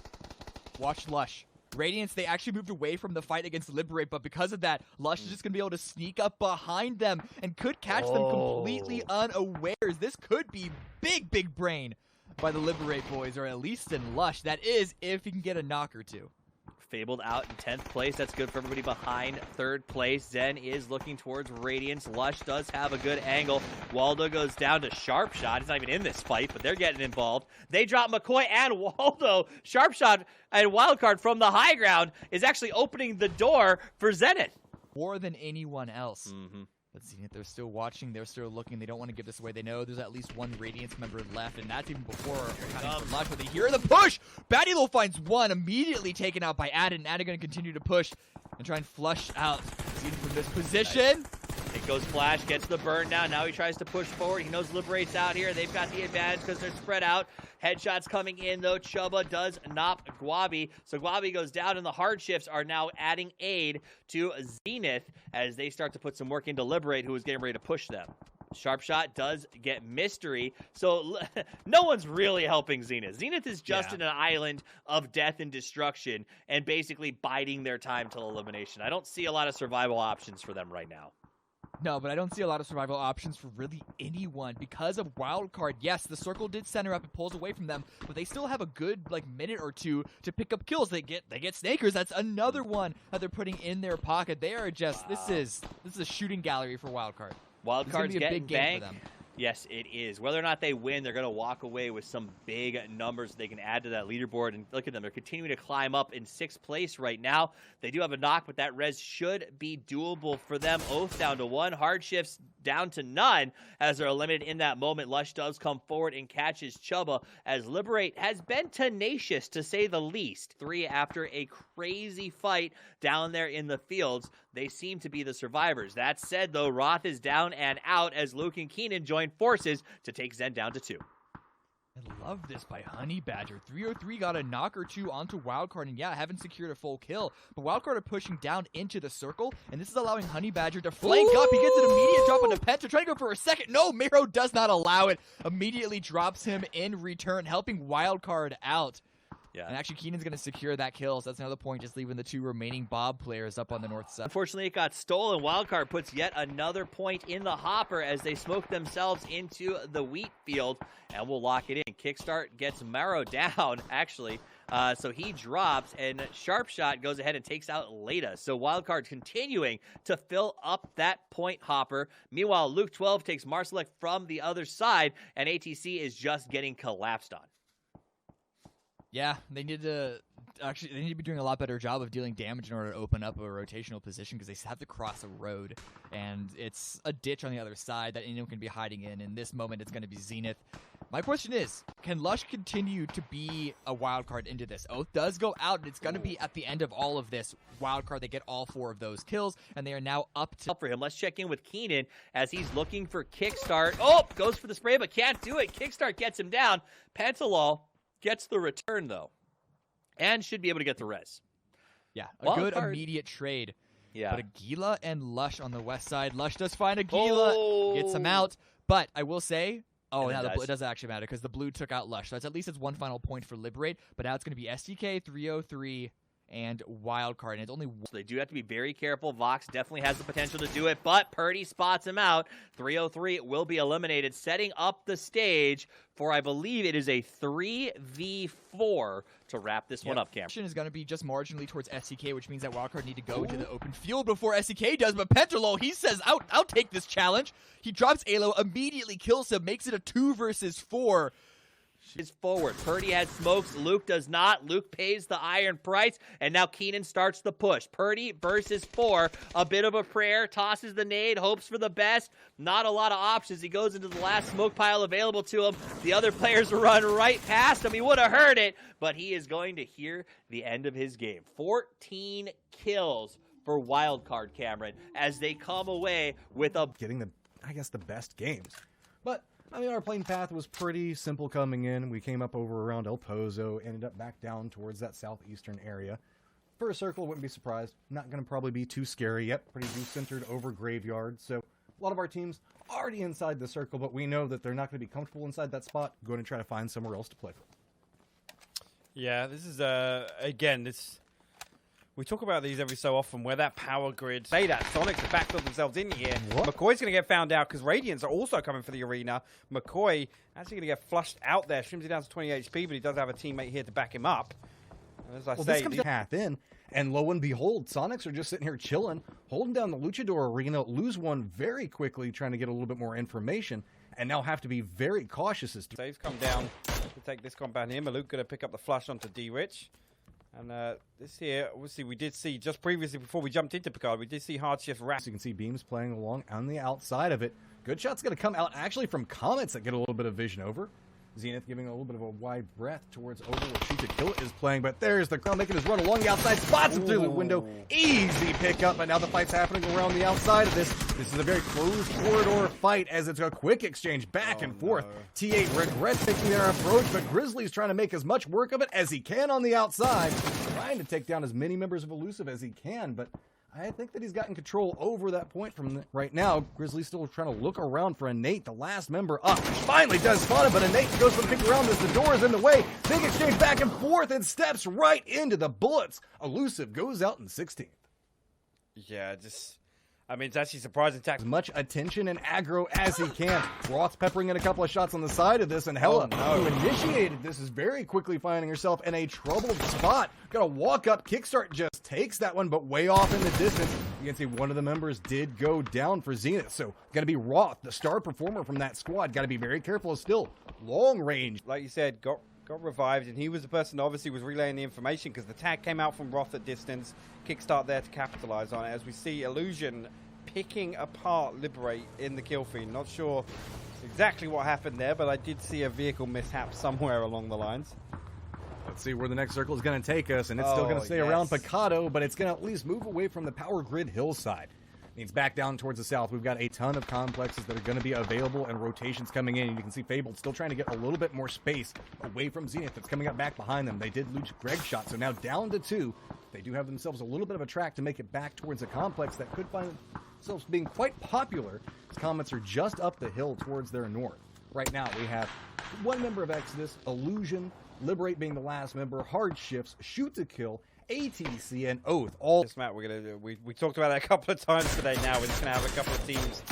Watch Lush. Radiance, they actually moved away from the fight against Liberate, but because of that, Lush is just going to be able to sneak up behind them and could catch them completely unawares. This could be big, big brain by the Liberate boys, or at least in Lush. That is, if he can get a knock or two. Fabled out in 10th place. That's good for everybody behind 3rd place. Zen is looking towards Radiance. Lush does have a good angle. Waldo goes down to Sharp Shot. He's not even in this fight, but they're getting involved. They drop McCoy and Waldo. Sharp Shot and Wildcard from the high ground is actually opening the door for Zenith. More than anyone else. But Zenith, they're still watching, they're still looking, they don't want to give this away. They know there's at least one Radiance member left, and that's even before accounting for Lush, but they hear the push! Battilo finds one, immediately taken out by Adden. Adden going to continue to push and try and flush out Zenith from this position. It goes Flash, gets the burn down. Now he tries to push forward. He knows Liberate's out here. They've got the advantage because they're spread out. Headshots coming in, though. Chuba does knock Guabi. So Guabi goes down, and the hardships are now adding aid to Zenith as they start to put some work into Liberate, who is getting ready to push them. Sharp Shot does get Mystery, so no one's really helping Zenith. Zenith is just in an island of death and destruction and basically biding their time till elimination. I don't see a lot of survival options for them right now. No, but I don't see a lot of survival options for really anyone because of Wildcard. Yes, the circle did center up and pulls away from them, but they still have a good minute or two to pick up kills. They get Snakers. That's another one that they're putting in their pocket. They are just this is a shooting gallery for Wildcard. Wildcard's getting banked. Yes, it is. Whether or not they win, they're going to walk away with some big numbers they can add to that leaderboard. And look at them. They're continuing to climb up in 6th place right now. They do have a knock, but that res should be doable for them. Oath down to 1. Hardships down to none as they're eliminated in that moment. Lush does come forward and catches Chuba as Liberate has been tenacious, to say the least. 3 after a crazy fight down there in the fields. They seem to be the survivors. That said, though, Roth is down and out as Luke and Keenan join forces to take Zen down to 2. I love this by Honey Badger. 303 got a knock or two onto Wildcard, and yeah, haven't secured a full kill. But Wildcard are pushing down into the circle, and this is allowing Honey Badger to flank up. He gets an immediate drop on the Penta, trying to go for a second. No, Miro does not allow it. Immediately drops him in return, helping Wildcard out. Yeah. And actually, Keenan's going to secure that kill, so that's another point, just leaving the 2 remaining Bob players up on the north side. Unfortunately, it got stolen. Wildcard puts yet another point in the hopper as they smoke themselves into the wheat field, and we'll lock it in. Kickstart gets Maro down, actually. So he drops, and Sharpshot goes ahead and takes out Leda. So Wildcard continuing to fill up that point hopper. Meanwhile, Luke 12 takes Marsalek from the other side, and ATC is just getting collapsed on. Yeah, they need to be doing a lot better job of dealing damage in order to open up a rotational position, because they have to cross a road, and it's a ditch on the other side that anyone can be hiding in. In this moment, it's going to be Zenith. My question is, can Lush continue to be a wild card into this? Oath does go out, and it's going to be at the end of all of this wild card. They get all 4 of those kills, and they are now up to... For him, let's check in with Keenan as he's looking for Kickstart. Oh, goes for the spray, but can't do it. Kickstart gets him down. Pantalol gets the return, though, and should be able to get the res. Yeah, a good immediate trade. Yeah. But Aguila and Lush on the west side. Lush does find Aguila, gets him out, but I will say... Oh, yeah, it doesn't actually matter because the blue took out Lush. So that's at least it's 1 final point for Liberate, but now it's going to be STK, 303, and Wildcard, and it's only... So they do have to be very careful. Vox definitely has the potential to do it, but Purdy spots him out. 303 will be eliminated, setting up the stage for, I believe it is a 3v4 to wrap this one up, Cameron. Is going to be just marginally towards STK, which means that Wildcard need to go into the open field before STK does, but Pentalol, he says, I'll take this challenge. He drops Alo, immediately kills him, makes it a 2 versus 4. Is forward. Purdy has smokes. Luke does not. Luke pays the iron price, and now Keenan starts the push. Purdy versus 4. A bit of a prayer. Tosses the nade. Hopes for the best. Not a lot of options. He goes into the last smoke pile available to him. The other players run right past him. He would have heard it, but he is going to hear the end of his game. 14 kills for Wildcard, Cameron, as they come away with a... Getting the best games. But I mean, our playing path was pretty simple coming in. We came up over around El Pozo, ended up back down towards that southeastern area. First circle, wouldn't be surprised. Not going to probably be too scary yet. Pretty centered over Graveyard. So a lot of our teams already inside the circle, but we know that they're not going to be comfortable inside that spot. Going to try to find somewhere else to play from. Yeah, this is, again, we talk about these every so often, where that power grid... Say that, Sonics have backed themselves in here. What? McCoy's going to get found out because Radiants are also coming for the arena. McCoy actually going to get flushed out there. Shrims it down to 20 HP, but he does have a teammate here to back him up. And as I say... This comes path in, and lo and behold, Sonics are just sitting here chilling, holding down the Luchador arena, lose one very quickly, trying to get a little bit more information, and now have to be very cautious as to... Saves come down to take this compound here. Maluk going to pick up the flush onto D-Rich. And this here, obviously, we did see just previously before we jumped into Picard, we did see Hard Shift Wrap. So you can see Beams playing along on the outside of it. Good shot's going to come out actually from Comets that get a little bit of vision over. Zenith giving a little bit of a wide breath towards over where Shoot to Kill It is playing, but there's the Crown making his run along the outside, spots him through the window. Easy pickup, but now the fight's happening around the outside of this. This is a very closed corridor fight as it's a quick exchange back and forth. T8 regrets taking their approach, but Grizzly's trying to make as much work of it as he can on the outside, trying to take down as many members of Elusive as he can, but I think that he's gotten control over that point from right now. Grizzly's still trying to look around for Innate, the last member up. Finally does spawn him, but Innate goes for the pick around as the door is in the way. Big exchange back and forth and steps right into the bullets. Elusive goes out in 16th. Yeah, I mean, it's actually surprising. As much attention and aggro as he can. Roth's peppering in a couple of shots on the side of this, and Hella, who initiated this, is very quickly finding herself in a troubled spot. Got to walk up. Kickstart just takes that one, but way off in the distance. You can see one of the members did go down for Zenith, so got to be Roth, the star performer from that squad. Got to be very careful. Still long range. Like you said, got revived, and he was the person that obviously was relaying the information because the tag came out from Roth at distance. Kickstart there to capitalize on it as we see Illusion picking apart Liberate in the kill feed. Not sure exactly what happened there, but I did see a vehicle mishap somewhere along the lines. Let's see where the next circle is going to take us, and it's still going to stay around Picado, but it's going to at least move away from the power grid hillside. Means back down towards the south, we've got a ton of complexes that are going to be available and rotations coming in. You can see Fabled still trying to get a little bit more space away from Zenith that's coming up back behind them. They did lose Greg shot, so now down to 2. They do have themselves a little bit of a track to make it back towards a complex that could find themselves being quite popular. As Comets are just up the hill towards their north. Right now, we have one member of Exodus, Illusion, Liberate being the last member, Hard Shifts, Shoot to Kill, ATC, and Oath. All this, Matt, we're gonna do. We talked about that a couple of times today. Now we're just gonna have a couple of teams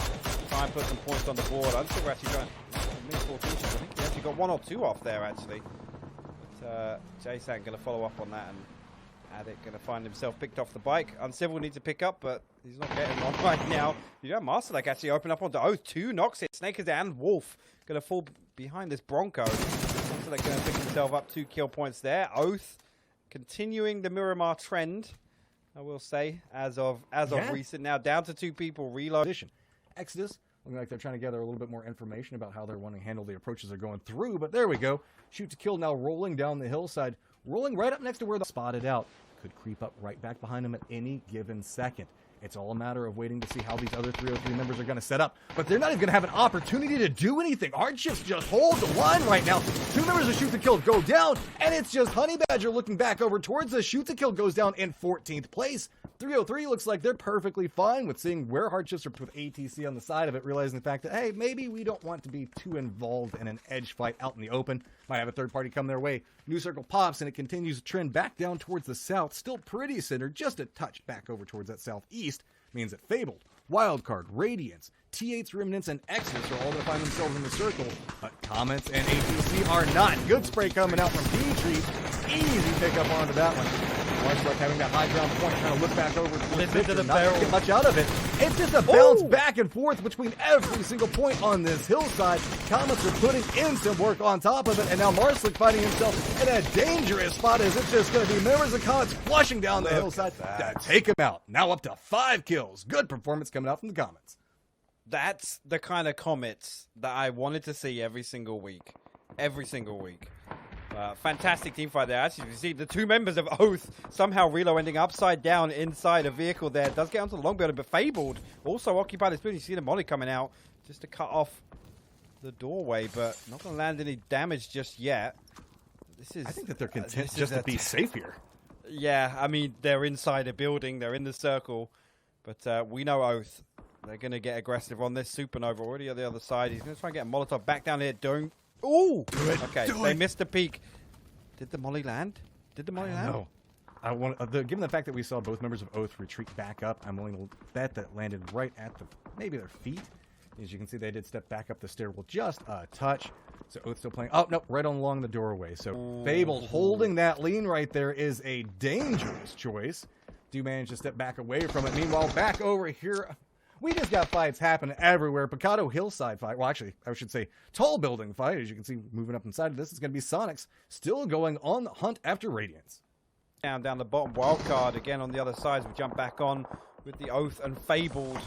try and put some points on the board. I don't think we're actually going. I think we actually got 1 or 2 off there actually. But Jason gonna follow up on that, and Addict gonna find himself picked off the bike. Uncivil needs to pick up, but he's not getting on right now. You got Master like actually open up onto Oath. 2 knocks it. Snake is there, and Wolf gonna fall behind this Bronco. So they're gonna pick himself up 2 kill points there. Oath continuing the Miramar trend, I will say, as of recent. Now down to 2 people. Reload. Exodus looking like they're trying to gather a little bit more information about how they're wanting to handle the approaches they're going through. But there we go. Shoot to Kill now rolling down the hillside, rolling right up next to where the spotted out. Could creep up right back behind him at any given second. It's all a matter of waiting to see how these other 303 members are going to set up. But they're not even going to have an opportunity to do anything. Hardships just hold the line right now. 2 members of Shoot to Kill go down, and it's just Honey Badger looking back over towards the Shoot to Kill goes down in 14th place. 303 looks like they're perfectly fine with seeing where Hardships are with ATC on the side of it, realizing the fact that, hey, maybe we don't want to be too involved in an edge fight out in the open. Might have a third party come their way. New circle pops, and it continues to trend back down towards the south. Still pretty centered, just a touch back over towards that southeast. Means that Fabled, Wildcard, Radiance, T8's Remnants, and Exodus are all going to find themselves in the circle. But Comets and ATC are not. Good spray coming out from Petrie. Easy pickup onto that one. Marshall having that high ground point, trying to look back over towards Victor, not to get much out of it. It's just a bounce back and forth between every single point on this hillside. Comets are putting in some work on top of it, and now Marslick finding himself in a dangerous spot as it's just going to be members of Comets flushing down the hillside to take him out. Now up to 5 kills. Good performance coming out from the Comets. That's the kind of Comets that I wanted to see every single week. Every single week. Fantastic team fight there. As you can see, the 2 members of Oath somehow Relo ending upside down inside a vehicle there. Does get onto the long building, but Fabled also occupied this building. You see the molly coming out just to cut off the doorway, but not going to land any damage just yet. I think that they're content just to be safe here. Yeah, I mean, they're inside a building. They're in the circle, but we know Oath. They're going to get aggressive on this. Supernova already on the other side. He's going to try and get a Molotov back down here. Ooh! Okay, they missed the peak. Did the molly land? Did the molly land? No. Given the fact that we saw both members of Oath retreat back up, I'm willing to bet that landed right at maybe their feet. As you can see, they did step back up the stairwell just a touch. So Oath still playing. Oh, no, right along the doorway. So Fable holding that lean right there is a dangerous choice. Do manage to step back away from it. Meanwhile, back over here, we just got fights happening everywhere. Picado Hillside fight. Well, actually, I should say tall building fight. As you can see, moving up inside of this, it's going to be Sonics still going on the hunt after Radiance. Down the bottom, Wildcard again on the other side. We jump back on with the Oath and Fabled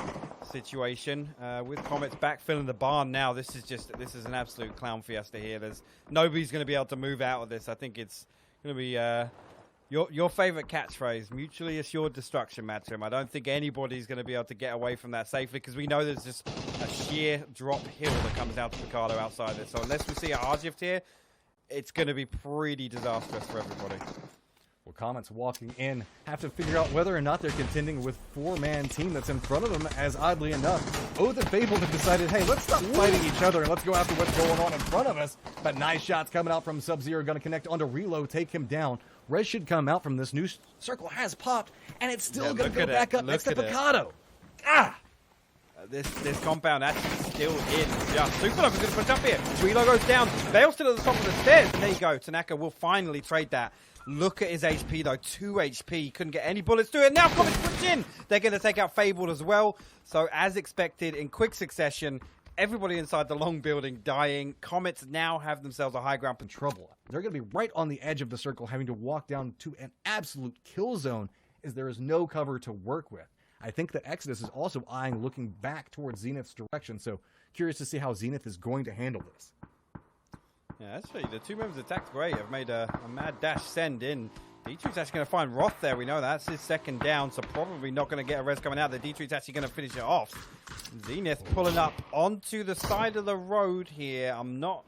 situation. With Comets backfilling the barn now, this is an absolute clown fiesta here. Nobody's going to be able to move out of this. I think it's going to be your favorite catchphrase, mutually assured destruction, Matrim. I don't think anybody's going to be able to get away from that safely because we know there's just a sheer drop hill that comes out to Picado outside this. So unless we see a hard shift here, it's going to be pretty disastrous for everybody. Well, Comets walking in have to figure out whether or not they're contending with 4-man team that's in front of them, as oddly enough, Oath and Fabled have decided, hey, let's stop fighting each other and let's go after what's going on in front of us. But nice shots coming out from Sub-Zero, going to connect onto Reload, take him down. Res should come out from this new circle has popped, and it's still going to go back up next to Picado. This compound actually still in. Yeah, Supernova's going to push up here. Reload goes down. Bale's still at the top of the stairs. There you go. Tanaka will finally trade that. Look at his HP, though. 2 HP. Couldn't get any bullets to it. Now Comets push in. They're going to take out Fabled as well. So, as expected, in quick succession, everybody inside the long building dying. Comets now have themselves a high ground in trouble. They're going to be right on the edge of the circle, having to walk down to an absolute kill zone, as there is no cover to work with. I think that Exodus is also eyeing looking back towards Zenith's direction, so curious to see how Zenith is going to handle this. Yeah, actually, the 2 members attacked great. Have made a mad dash send in. Dietrich's actually going to find Roth there. We know that's his second down, so probably not going to get a res coming out. The Dietrich's actually going to finish it off. Zenith pulling up onto the side of the road here. I'm not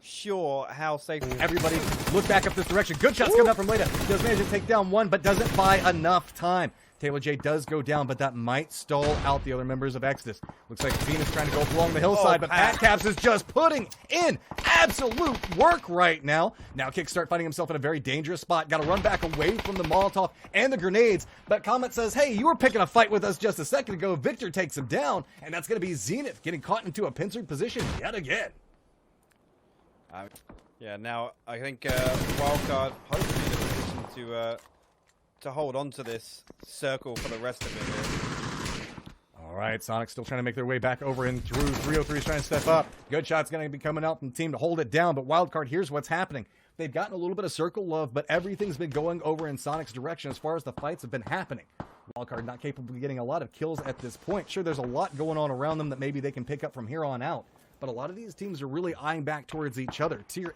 sure how safe. Everybody look back up this direction. Good shots coming up from Leda. Does manage to take down one, but doesn't buy enough time. Taylor J does go down, but that might stall out the other members of Exodus. Looks like Zenith's trying to go up along the hillside, but Pat Caps is just putting in absolute work right now. Now Kickstart finding himself in a very dangerous spot. Got to run back away from the Molotov and the grenades, but Comet says, hey, you were picking a fight with us just a second ago. Victor takes him down, and that's going to be Zenith getting caught into a pincered position yet again. Yeah, now I think Wildcard hopefully in a position to hold on to this circle for the rest of it. All right, Sonic still trying to make their way back over and through. 303 is trying to step up. Good shot's going to be coming out from the team to hold it down, but Wildcard, here's what's happening. They've gotten a little bit of circle love, but everything's been going over in Sonic's direction as far as the fights have been happening. Wildcard not capable of getting a lot of kills at this point. Sure, there's a lot going on around them that maybe they can pick up from here on out, but a lot of these teams are really eyeing back towards each other. Tier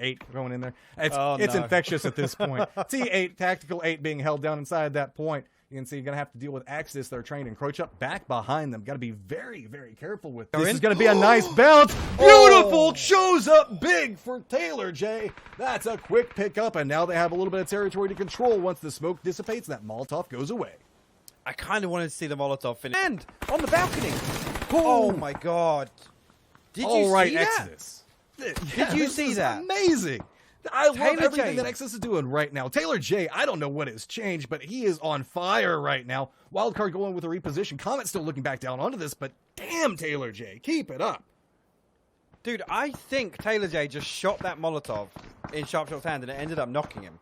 8 going in there. It's infectious at this point. T8, Tactical 8 being held down inside that point. You can see you're going to have to deal with Exodus. They're trying to encroach up back behind them. Got to be very, very careful with this. This is going to be a nice bounce. Beautiful. Shows up big for Taylor J. That's a quick pickup, and now they have a little bit of territory to control. Once the smoke dissipates, that Molotov goes away. I kind of wanted to see the Molotov finish. And on the balcony. Oh my God. Did you see that? Exodus. Did you see that? Amazing. I love everything J. that Exodus is doing right now. Taylor J, I don't know what has changed, but he is on fire right now. Wildcard going with a reposition. Comet still looking back down onto this, but damn, Taylor J, keep it up. Dude, I think Taylor J just shot that Molotov in Sharpshot's hand and it ended up knocking him.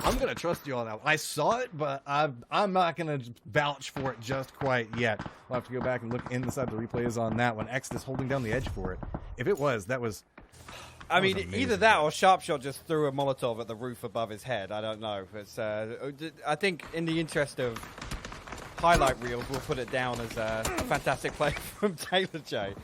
I'm going to trust you on that. I saw it, but I'm not going to vouch for it just quite yet. We'll have to go back and look inside the replays on that one. Exodus holding down the edge for it. If it was, that was... I mean, either that or Sharpshot just threw a Molotov at the roof above his head. I don't know. It's, I think in the interest of highlight reels, we'll put it down as a fantastic play from Taylor J.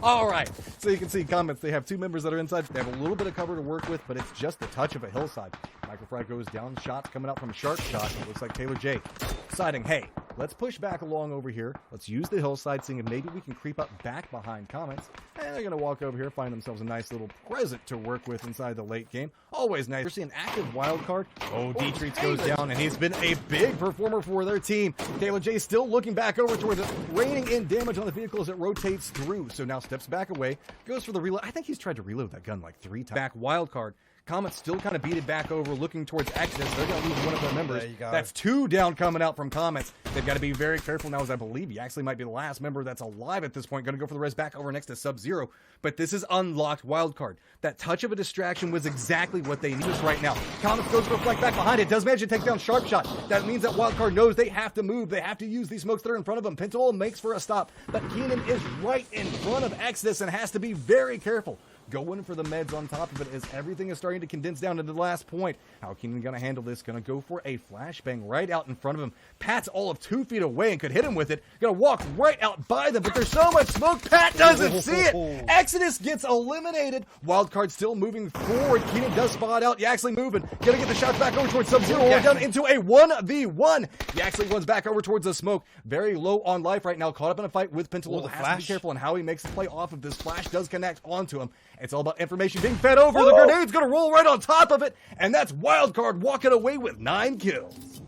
All right. So you can see comments. They have two members that are inside. They have a little bit of cover to work with, but it's just the touch of a hillside. Microfry goes down. Shots coming out from a sharp shot. It looks like Taylor J deciding, hey, let's push back along over here. Let's use the hillside, seeing if maybe we can creep up back behind Comets. And they're going to walk over here, find themselves a nice little present to work with inside the late game. Always nice. We're seeing active wild card. Oh, Dietrich goes down, and he's been a big performer for their team. Taylor J still looking back over towards it, raining in damage on the vehicle as it rotates through. So now steps back away, goes for the reload. I think he's tried to reload that gun like 3 times. Back wild card. Comet still kind of beat it back over, looking towards Exodus. They're going to lose one of their members. There you go. That's 2 down coming out from Comets. They've got to be very careful now, as I believe he actually might be the last member that's alive at this point. Going to go for the res back over next to Sub-Zero. But this is unlocked wildcard. That touch of a distraction was exactly what they need right now. Comets goes for a flank back behind it. Does manage to take down Sharpshot. That means that wildcard knows they have to move. They have to use these smokes that are in front of them. Pentol makes for a stop. But Keenan is right in front of Exodus and has to be very careful. Going for the meds on top of it as everything is starting to condense down to the last point. How Keenan going to handle this? Going to go for a flashbang right out in front of him. Pat's all of 2 feet away and could hit him with it. Going to walk right out by them, but there's so much smoke, Pat doesn't see it. Exodus gets eliminated. Wildcard still moving forward. Keenan does spot out. Yaxley moving. Going to get the shots back over towards Sub-Zero. We're down into a 1v1. Yaxley runs back over towards the smoke. Very low on life right now. Caught up in a fight with Pentalol. Has to be careful on how he makes the play off of this. Flash does connect onto him. It's all about information being fed over. The grenade's going to roll right on top of it. And that's Wildcard walking away with 9 kills.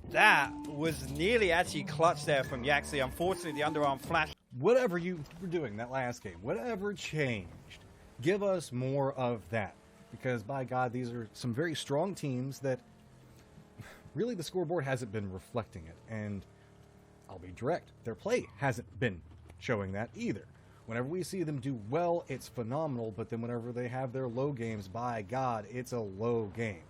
That was nearly actually clutch there from Yaxley. Unfortunately, the underarm flash. Whatever you were doing that last game, whatever changed, give us more of that. Because, by God, these are some very strong teams that really the scoreboard hasn't been reflecting it. And I'll be direct. Their play hasn't been showing that either. Whenever we see them do well, it's phenomenal, but then whenever they have their low games, by God, it's a low game.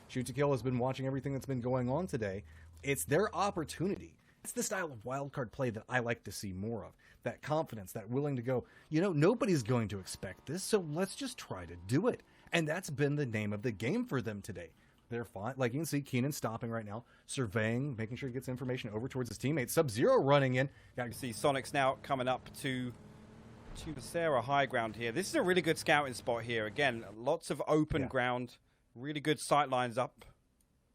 Shoot to Kill has been watching everything that's been going on today. It's their opportunity. It's the style of wildcard play that I like to see more of. That confidence, that willing to go, you know, nobody's going to expect this, so let's just try to do it. And that's been the name of the game for them today. They're fine. Like you can see Keenan stopping right now, surveying, making sure he gets information over towards his teammates. Sub-Zero running in. You can see Sonic's now coming up to Sarah high ground here. This is a really good scouting spot here. Again, lots of open ground, really good sight lines up.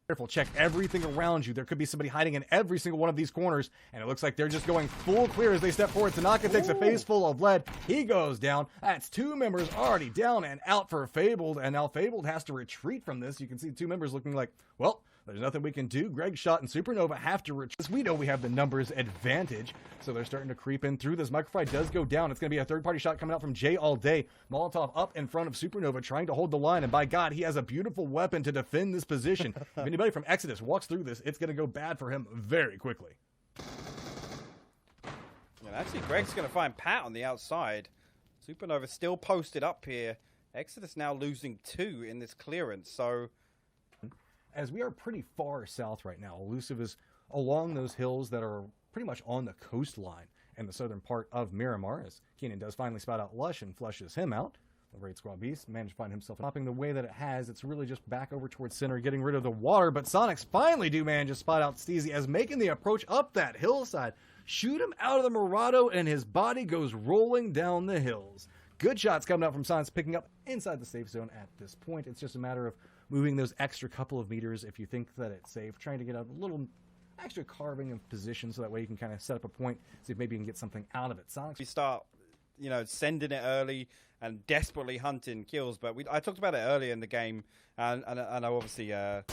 Careful, check everything around you. There could be somebody hiding in every single one of these corners, and it looks like they're just going full clear as they step forward. Tanaka takes a face full of lead. He goes down. That's 2 members already down and out for Fabled, and now Fabled has to retreat from this. You can see 2 members looking like, well, There's nothing we can do. Greg Shot and Supernova have to retrace. We know we have the numbers advantage, so they're starting to creep in through this. Microfry does go down. It's going to be a third-party shot coming out from Jay all day. Molotov up in front of Supernova, trying to hold the line, and by God, he has a beautiful weapon to defend this position. If anybody from Exodus walks through this, it's going to go bad for him very quickly. And actually, Greg's going to find Pat on the outside. Supernova still posted up here. Exodus now losing 2 in this clearance, so... As we are pretty far south right now, Elusive is along those hills that are pretty much on the coastline in the southern part of Miramar, as Keenan does finally spot out Lush and flushes him out. The Raid Squad Beast managed to find himself hopping the way that it has. It's really just back over towards center, getting rid of the water, but Sonics finally do manage to spot out Steezy as making the approach up that hillside. Shoot him out of the Murado, and his body goes rolling down the hills. Good shots coming out from Sonics, picking up inside the safe zone at this point. It's just a matter of moving those extra couple of meters if you think that it's safe, trying to get a little extra carving of position so that way you can kind of set up a point, see if maybe you can get something out of it. Sonics, we start, sending it early and desperately hunting kills, but I talked about it earlier in the game, and I obviously don't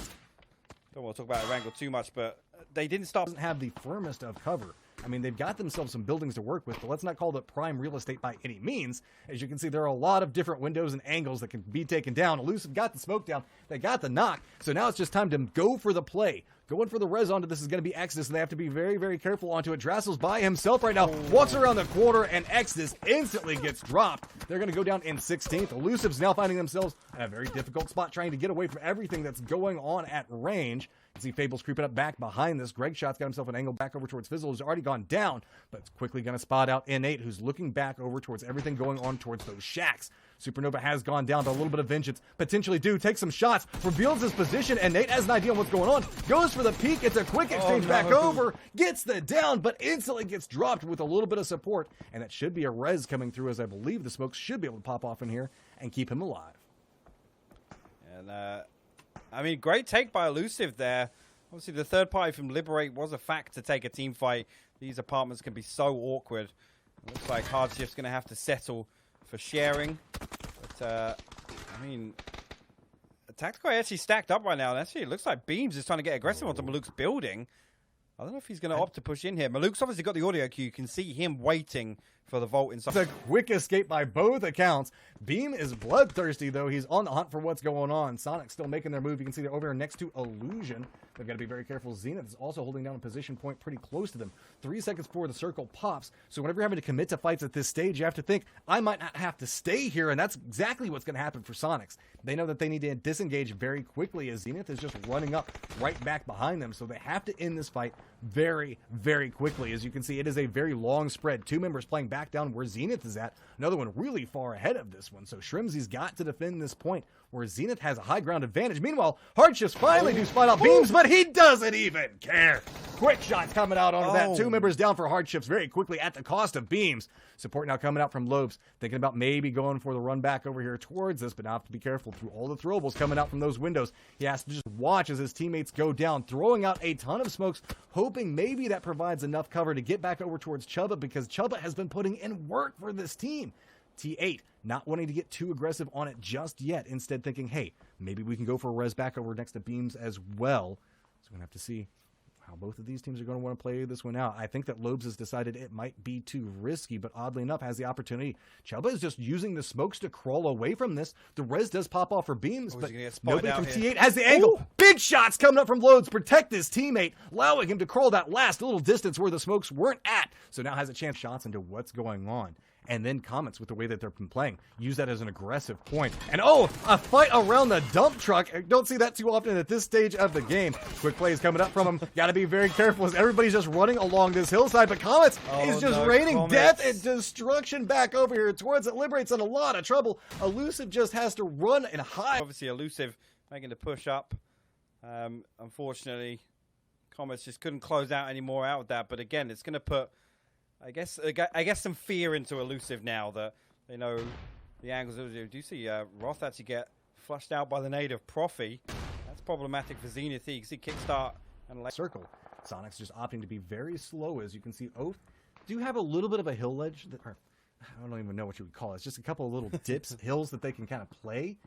want to talk about Erangel too much, but they didn't stop. Doesn't have the firmest of cover. I mean, they've got themselves some buildings to work with, but let's not call it prime real estate by any means. As you can see, there are a lot of different windows and angles that can be taken down. Elusive got the smoke down. They got the knock. So now it's just time to go for the play. Going for the res onto this is going to be Exodus, and they have to be very, very careful onto it. Drassel's by himself right now. Walks around the corner, and Exodus instantly gets dropped. They're going to go down in 16th. Elusive's now finding themselves in a very difficult spot, trying to get away from everything that's going on at range. You see Fable's creeping up back behind this. Greg Shot's got himself an angle back over towards Fizzle, who's already gone down, but it's quickly going to spot out N8, who's looking back over towards everything going on towards those shacks. Supernova has gone down to a little bit of vengeance, potentially due, takes some shots, reveals his position, and Nate has an idea on what's going on, goes for the peek, it's a quick exchange back over, gets the down, but instantly gets dropped with a little bit of support, and that should be a res coming through, as I believe the smokes should be able to pop off in here and keep him alive. And, great take by Elusive there. Obviously, the third party from Liberate was a fact to take a team fight. These apartments can be so awkward. It looks like Hardshift's going to have to settle for sharing. But, Tactical actually stacked up right now. And actually, it looks like Beams is trying to get aggressive onto Maluk's building. I don't know if he's going to opt to push in here. Maluk's obviously got the audio cue. You can see him waiting for the vault inside. The quick escape by both accounts. Beam is bloodthirsty, though. He's on the hunt for what's going on. Sonic's still making their move. You can see they're over here next to Illusion. They've got to be very careful. Zenith is also holding down a position point pretty close to them. 3 seconds before the circle pops. So whenever you're having to commit to fights at this stage, you have to think, I might not have to stay here, and that's exactly what's going to happen for Sonics. They know that they need to disengage very quickly as Zenith is just running up right back behind them. So they have to end this fight very, very quickly. As you can see, it is a very long spread. 2 members playing back down where Zenith is at. Another one really far ahead of this one. So Shrimsy's got to defend this point where Zenith has a high ground advantage. Meanwhile, Hardshift's finally do spot out Beams, but he doesn't even care. Quick shots coming out onto that. 2 members down for Hardshift's very quickly at the cost of Beams. Support now coming out from Lobes, thinking about maybe going for the run back over here towards this, but now have to be careful through all the throwables coming out from those windows. He has to just watch as his teammates go down, throwing out a ton of smokes, hoping maybe that provides enough cover to get back over towards Chuba, because Chuba has been putting in work for this team. T8 not wanting to get too aggressive on it just yet, instead thinking, hey, maybe we can go for a res back over next to Beams as well. So we're going to have to see how both of these teams are going to want to play this one out. I think that Lobes has decided it might be too risky, but oddly enough has the opportunity. Chuba is just using the smokes to crawl away from this. The res does pop off for Beams, but nobody from T8 has the angle. Ooh. Big shots coming up from Lobes, protect his teammate, allowing him to crawl that last little distance where the smokes weren't at. So now has a chance shots into what's going on. And then comments with the way that they're playing. Use that as an aggressive point. And a fight around the dump truck. I don't see that too often at this stage of the game. Quick plays coming up from him. Got to be very careful as everybody's just running along this hillside. But Comets is just raining death and destruction back over here towards it. Liberate's in a lot of trouble. Elusive just has to run and hide. Obviously, Elusive making the push up. Unfortunately, Comets just couldn't close out any more out with that. But again, it's going to put... I guess some fear into Elusive now that they know the angles. Do you see Roth actually get flushed out by the native Profi? That's problematic for Zenith. You can see Kickstart and Circle. Sonic's just opting to be very slow, as you can see. Oath do have a little bit of a hill ledge that, or I don't even know what you would call it. It's just a couple of little dips, hills that they can kind of play.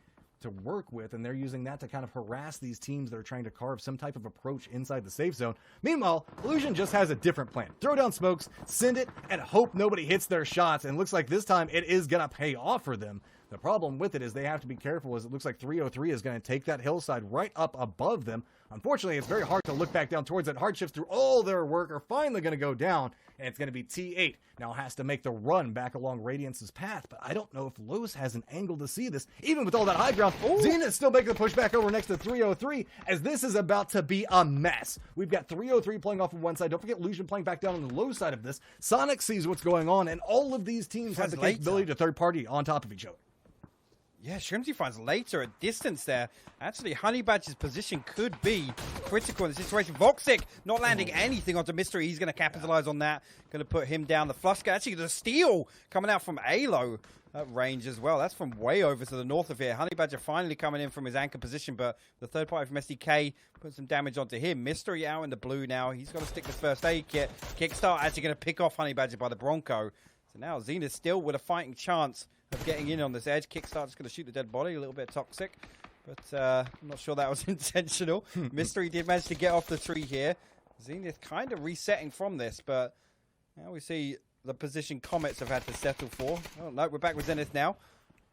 to work with, and they're using that to kind of harass these teams that are trying to carve some type of approach inside the safe zone. Meanwhile, Illusion just has a different plan. Throw down smokes, send it, and hope nobody hits their shots, and it looks like this time it is going to pay off for them. The problem with it is they have to be careful, as it looks like 303 is going to take that hillside right up above them. Unfortunately, it's very hard to look back down towards it. Hardships through all their work are finally going to go down, and it's going to be T8. Now has to make the run back along Radiance's path, but I don't know if Los has an angle to see this. Even with all that high ground, Zenith still making the push back over next to 303, as this is about to be a mess. We've got 303 playing off of one side. Don't forget Illusion playing back down on the low side of this. Sonic sees what's going on, and all of these teams have the capability to third party on top of each other. Yeah, Shrimsy finds later at distance there. Actually, Honey Badger's position could be critical in the situation. Voxic not landing anything onto Mystery. He's going to capitalize on that. Going to put him down. The flush guy. Actually, the steal coming out from Alo at range as well. That's from way over to the north of here. Honey Badger finally coming in from his anchor position, but the third party from SDK put some damage onto him. Mystery out in the blue now. He's got to stick with first aid kit. Kickstart actually going to pick off Honey Badger by the Bronco. So now Zenith still with a fighting chance of getting in on this edge. Kickstart's going to shoot the dead body. A little bit toxic, but I'm not sure that was intentional. Mystery did manage to get off the tree here. Zenith kind of resetting from this, but now we see the position Comets have had to settle for. Oh, no, we're back with Zenith now.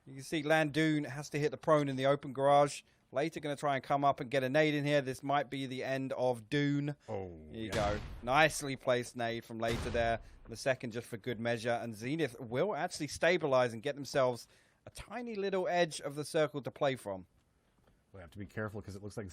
You can see Landoon has to hit the prone in the open garage. Later going to try and come up and get a nade in here. This might be the end of Dune. Oh, here you go. Nicely placed nade from Later there. The second just for good measure. And Zenith will actually stabilize and get themselves a tiny little edge of the circle to play from. We have to be careful because it looks like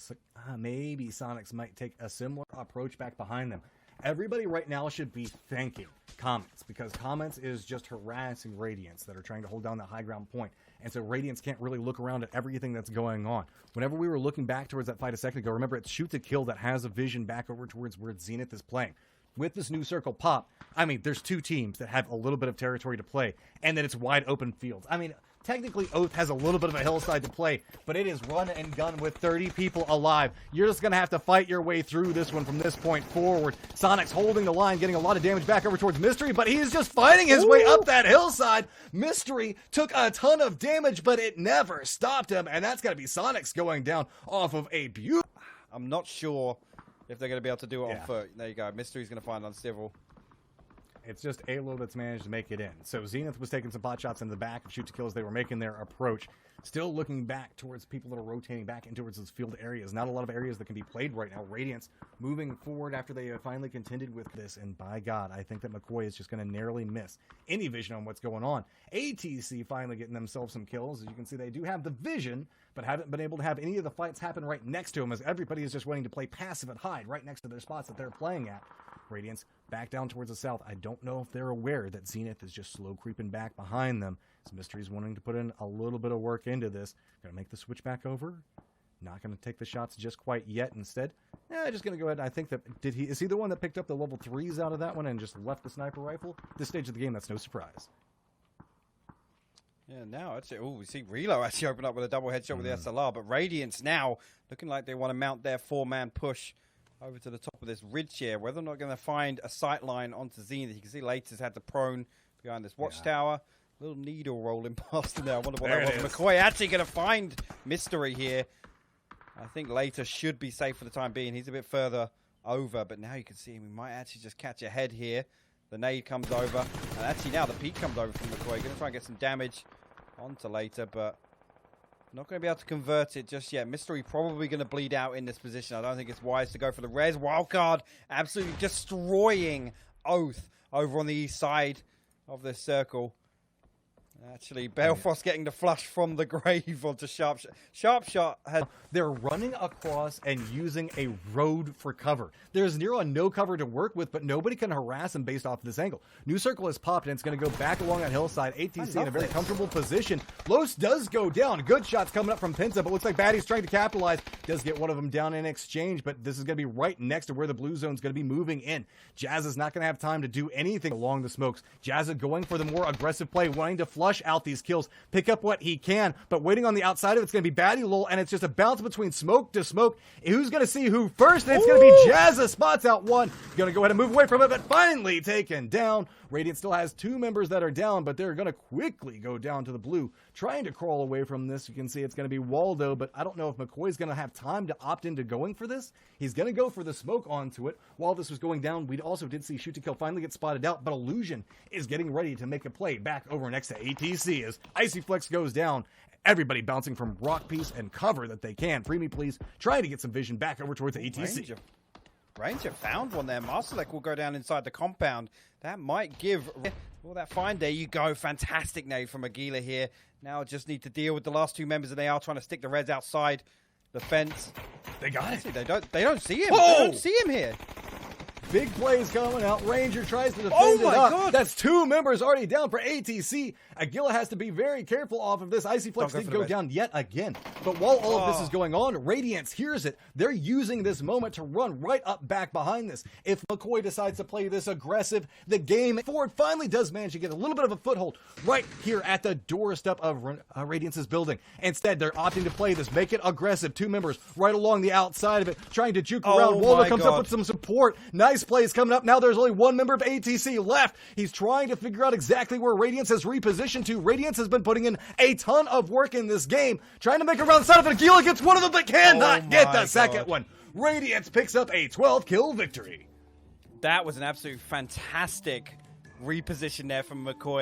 maybe Sonics might take a similar approach back behind them. Everybody right now should be thanking Comets, because Comets is just harassing Radiance that are trying to hold down that high ground point. And so Radiance can't really look around at everything that's going on. Whenever we were looking back towards that fight a second ago, remember, it's shoot to kill that has a vision back over towards where Zenith is playing. With this new circle pop, I mean, there's two teams that have a little bit of territory to play, and then it's wide open fields. I mean, technically, Oath has a little bit of a hillside to play, but it is run and gun with 30 people alive. You're just going to have to fight your way through this one from this point forward. Sonic's holding the line, getting a lot of damage back over towards Mystery, but he's just fighting his way up that hillside. Mystery took a ton of damage, but it never stopped him, and that's going to be Sonic's going down off of a beautiful... I'm not sure if they're going to be able to do it on foot. There you go. Mystery's going to find Uncivil. It's just Alo that's managed to make it in. So Zenith was taking some pot shots in the back of shoot to kills. They were making their approach. Still looking back towards people that are rotating back in towards those field areas. Not a lot of areas that can be played right now. Radiance moving forward after they finally contended with this. And by God, I think that McCoy is just going to narrowly miss any vision on what's going on. ATC finally getting themselves some kills. As you can see, they do have the vision, but haven't been able to have any of the fights happen right next to them, as everybody is just waiting to play passive and hide right next to their spots that they're playing at. Radiance back down towards the south. I don't know if they're aware that Zenith is just slow creeping back behind them. As Mystery's wanting to put in a little bit of work into this. Going to make the switch back over. Not going to take the shots just quite yet. Instead, just going to go ahead. I think that is he the one that picked up the level 3s out of that one and just left the sniper rifle? This stage of the game, that's no surprise. Yeah, now actually, we see Relo actually open up with a double headshot with the SLR, but Radiance now looking like they want to mount their 4-man push over to the top of this ridge here. Whether or not going to find a sight line onto Zenith. You can see Later's had the prone behind this watchtower. Little needle rolling past him there. I wonder what that was. McCoy actually going to find Mystery here. I think Later should be safe for the time being. He's a bit further over, but now you can see him. He might actually just catch a head here. The nade comes over, and actually now the peak comes over from McCoy. Going to try and get some damage onto Later, but not going to be able to convert it just yet. Mystery probably going to bleed out in this position. I don't think it's wise to go for the res. Wildcard absolutely destroying Oath over on the east side of this circle. Actually, Balefrost getting the flush from the grave onto Sharpshot. Sharpshot had... They're running across and using a road for cover. There's no cover to work with, but nobody can harass them based off of this angle. New circle has popped, and it's going to go back along that hillside. ATC in a very comfortable position. Los does go down. Good shots coming up from Pinta, but looks like Batty's trying to capitalize. Does get one of them down in exchange, but this is going to be right next to where the blue zone's going to be moving in. Jazz is not going to have time to do anything along the smokes. Jazz is going for the more aggressive play, wanting to flush out these kills, pick up what he can, but waiting on the outside of it's going to be Batty Lol, and it's just a bounce between smoke to smoke. Who's going to see who first? And it's going to be Jazz. Spots out one. Going to go ahead and move away from it, but finally taken down Radiant still has 2 members that are down, but they're going to quickly go down to the blue, trying to crawl away from this. You can see it's going to be Waldo, but I don't know if McCoy's going to have time to opt into going for this. He's going to go for the smoke onto it. While this was going down, we also did see Shoot to Kill finally get spotted out, but Illusion is getting ready to make a play back over next to ATC as Icy Flex goes down. Everybody bouncing from rock piece and cover that they can. Preemie, please, trying to get some vision back over towards ATC. Ranger found one there. Masterlek will go down inside the compound. That might give all that find. There you go. Fantastic nade from Aguila here. Now just need to deal with the last 2 members, and they are trying to stick the Reds outside the fence. They got it. They don't see him. Whoa! They don't see him here. Big plays coming out. Ranger tries to defend Oh my it up. God. That's 2 members already down for ATC. Aguila has to be very careful off of this. Icy Flex did go down yet again. But while all of this is going on, Radiance hears it. They're using this moment to run right up back behind this. If McCoy decides to play this aggressive, the game forward finally does manage to get a little bit of a foothold right here at the doorstep of Radiance's building. Instead, they're opting to play this. Make it aggressive. 2 members right along the outside of it, trying to juke around. Waldo comes up with some support. Nice plays coming up. Now there's only 1 member of ATC left. He's trying to figure out exactly where Radiance has repositioned to. Radiance has been putting in a ton of work in this game, trying to make around the side of it. Aguila gets one of them, but cannot get the second one. Radiance picks up a 12-kill victory. That was an absolute fantastic reposition there from McCoy.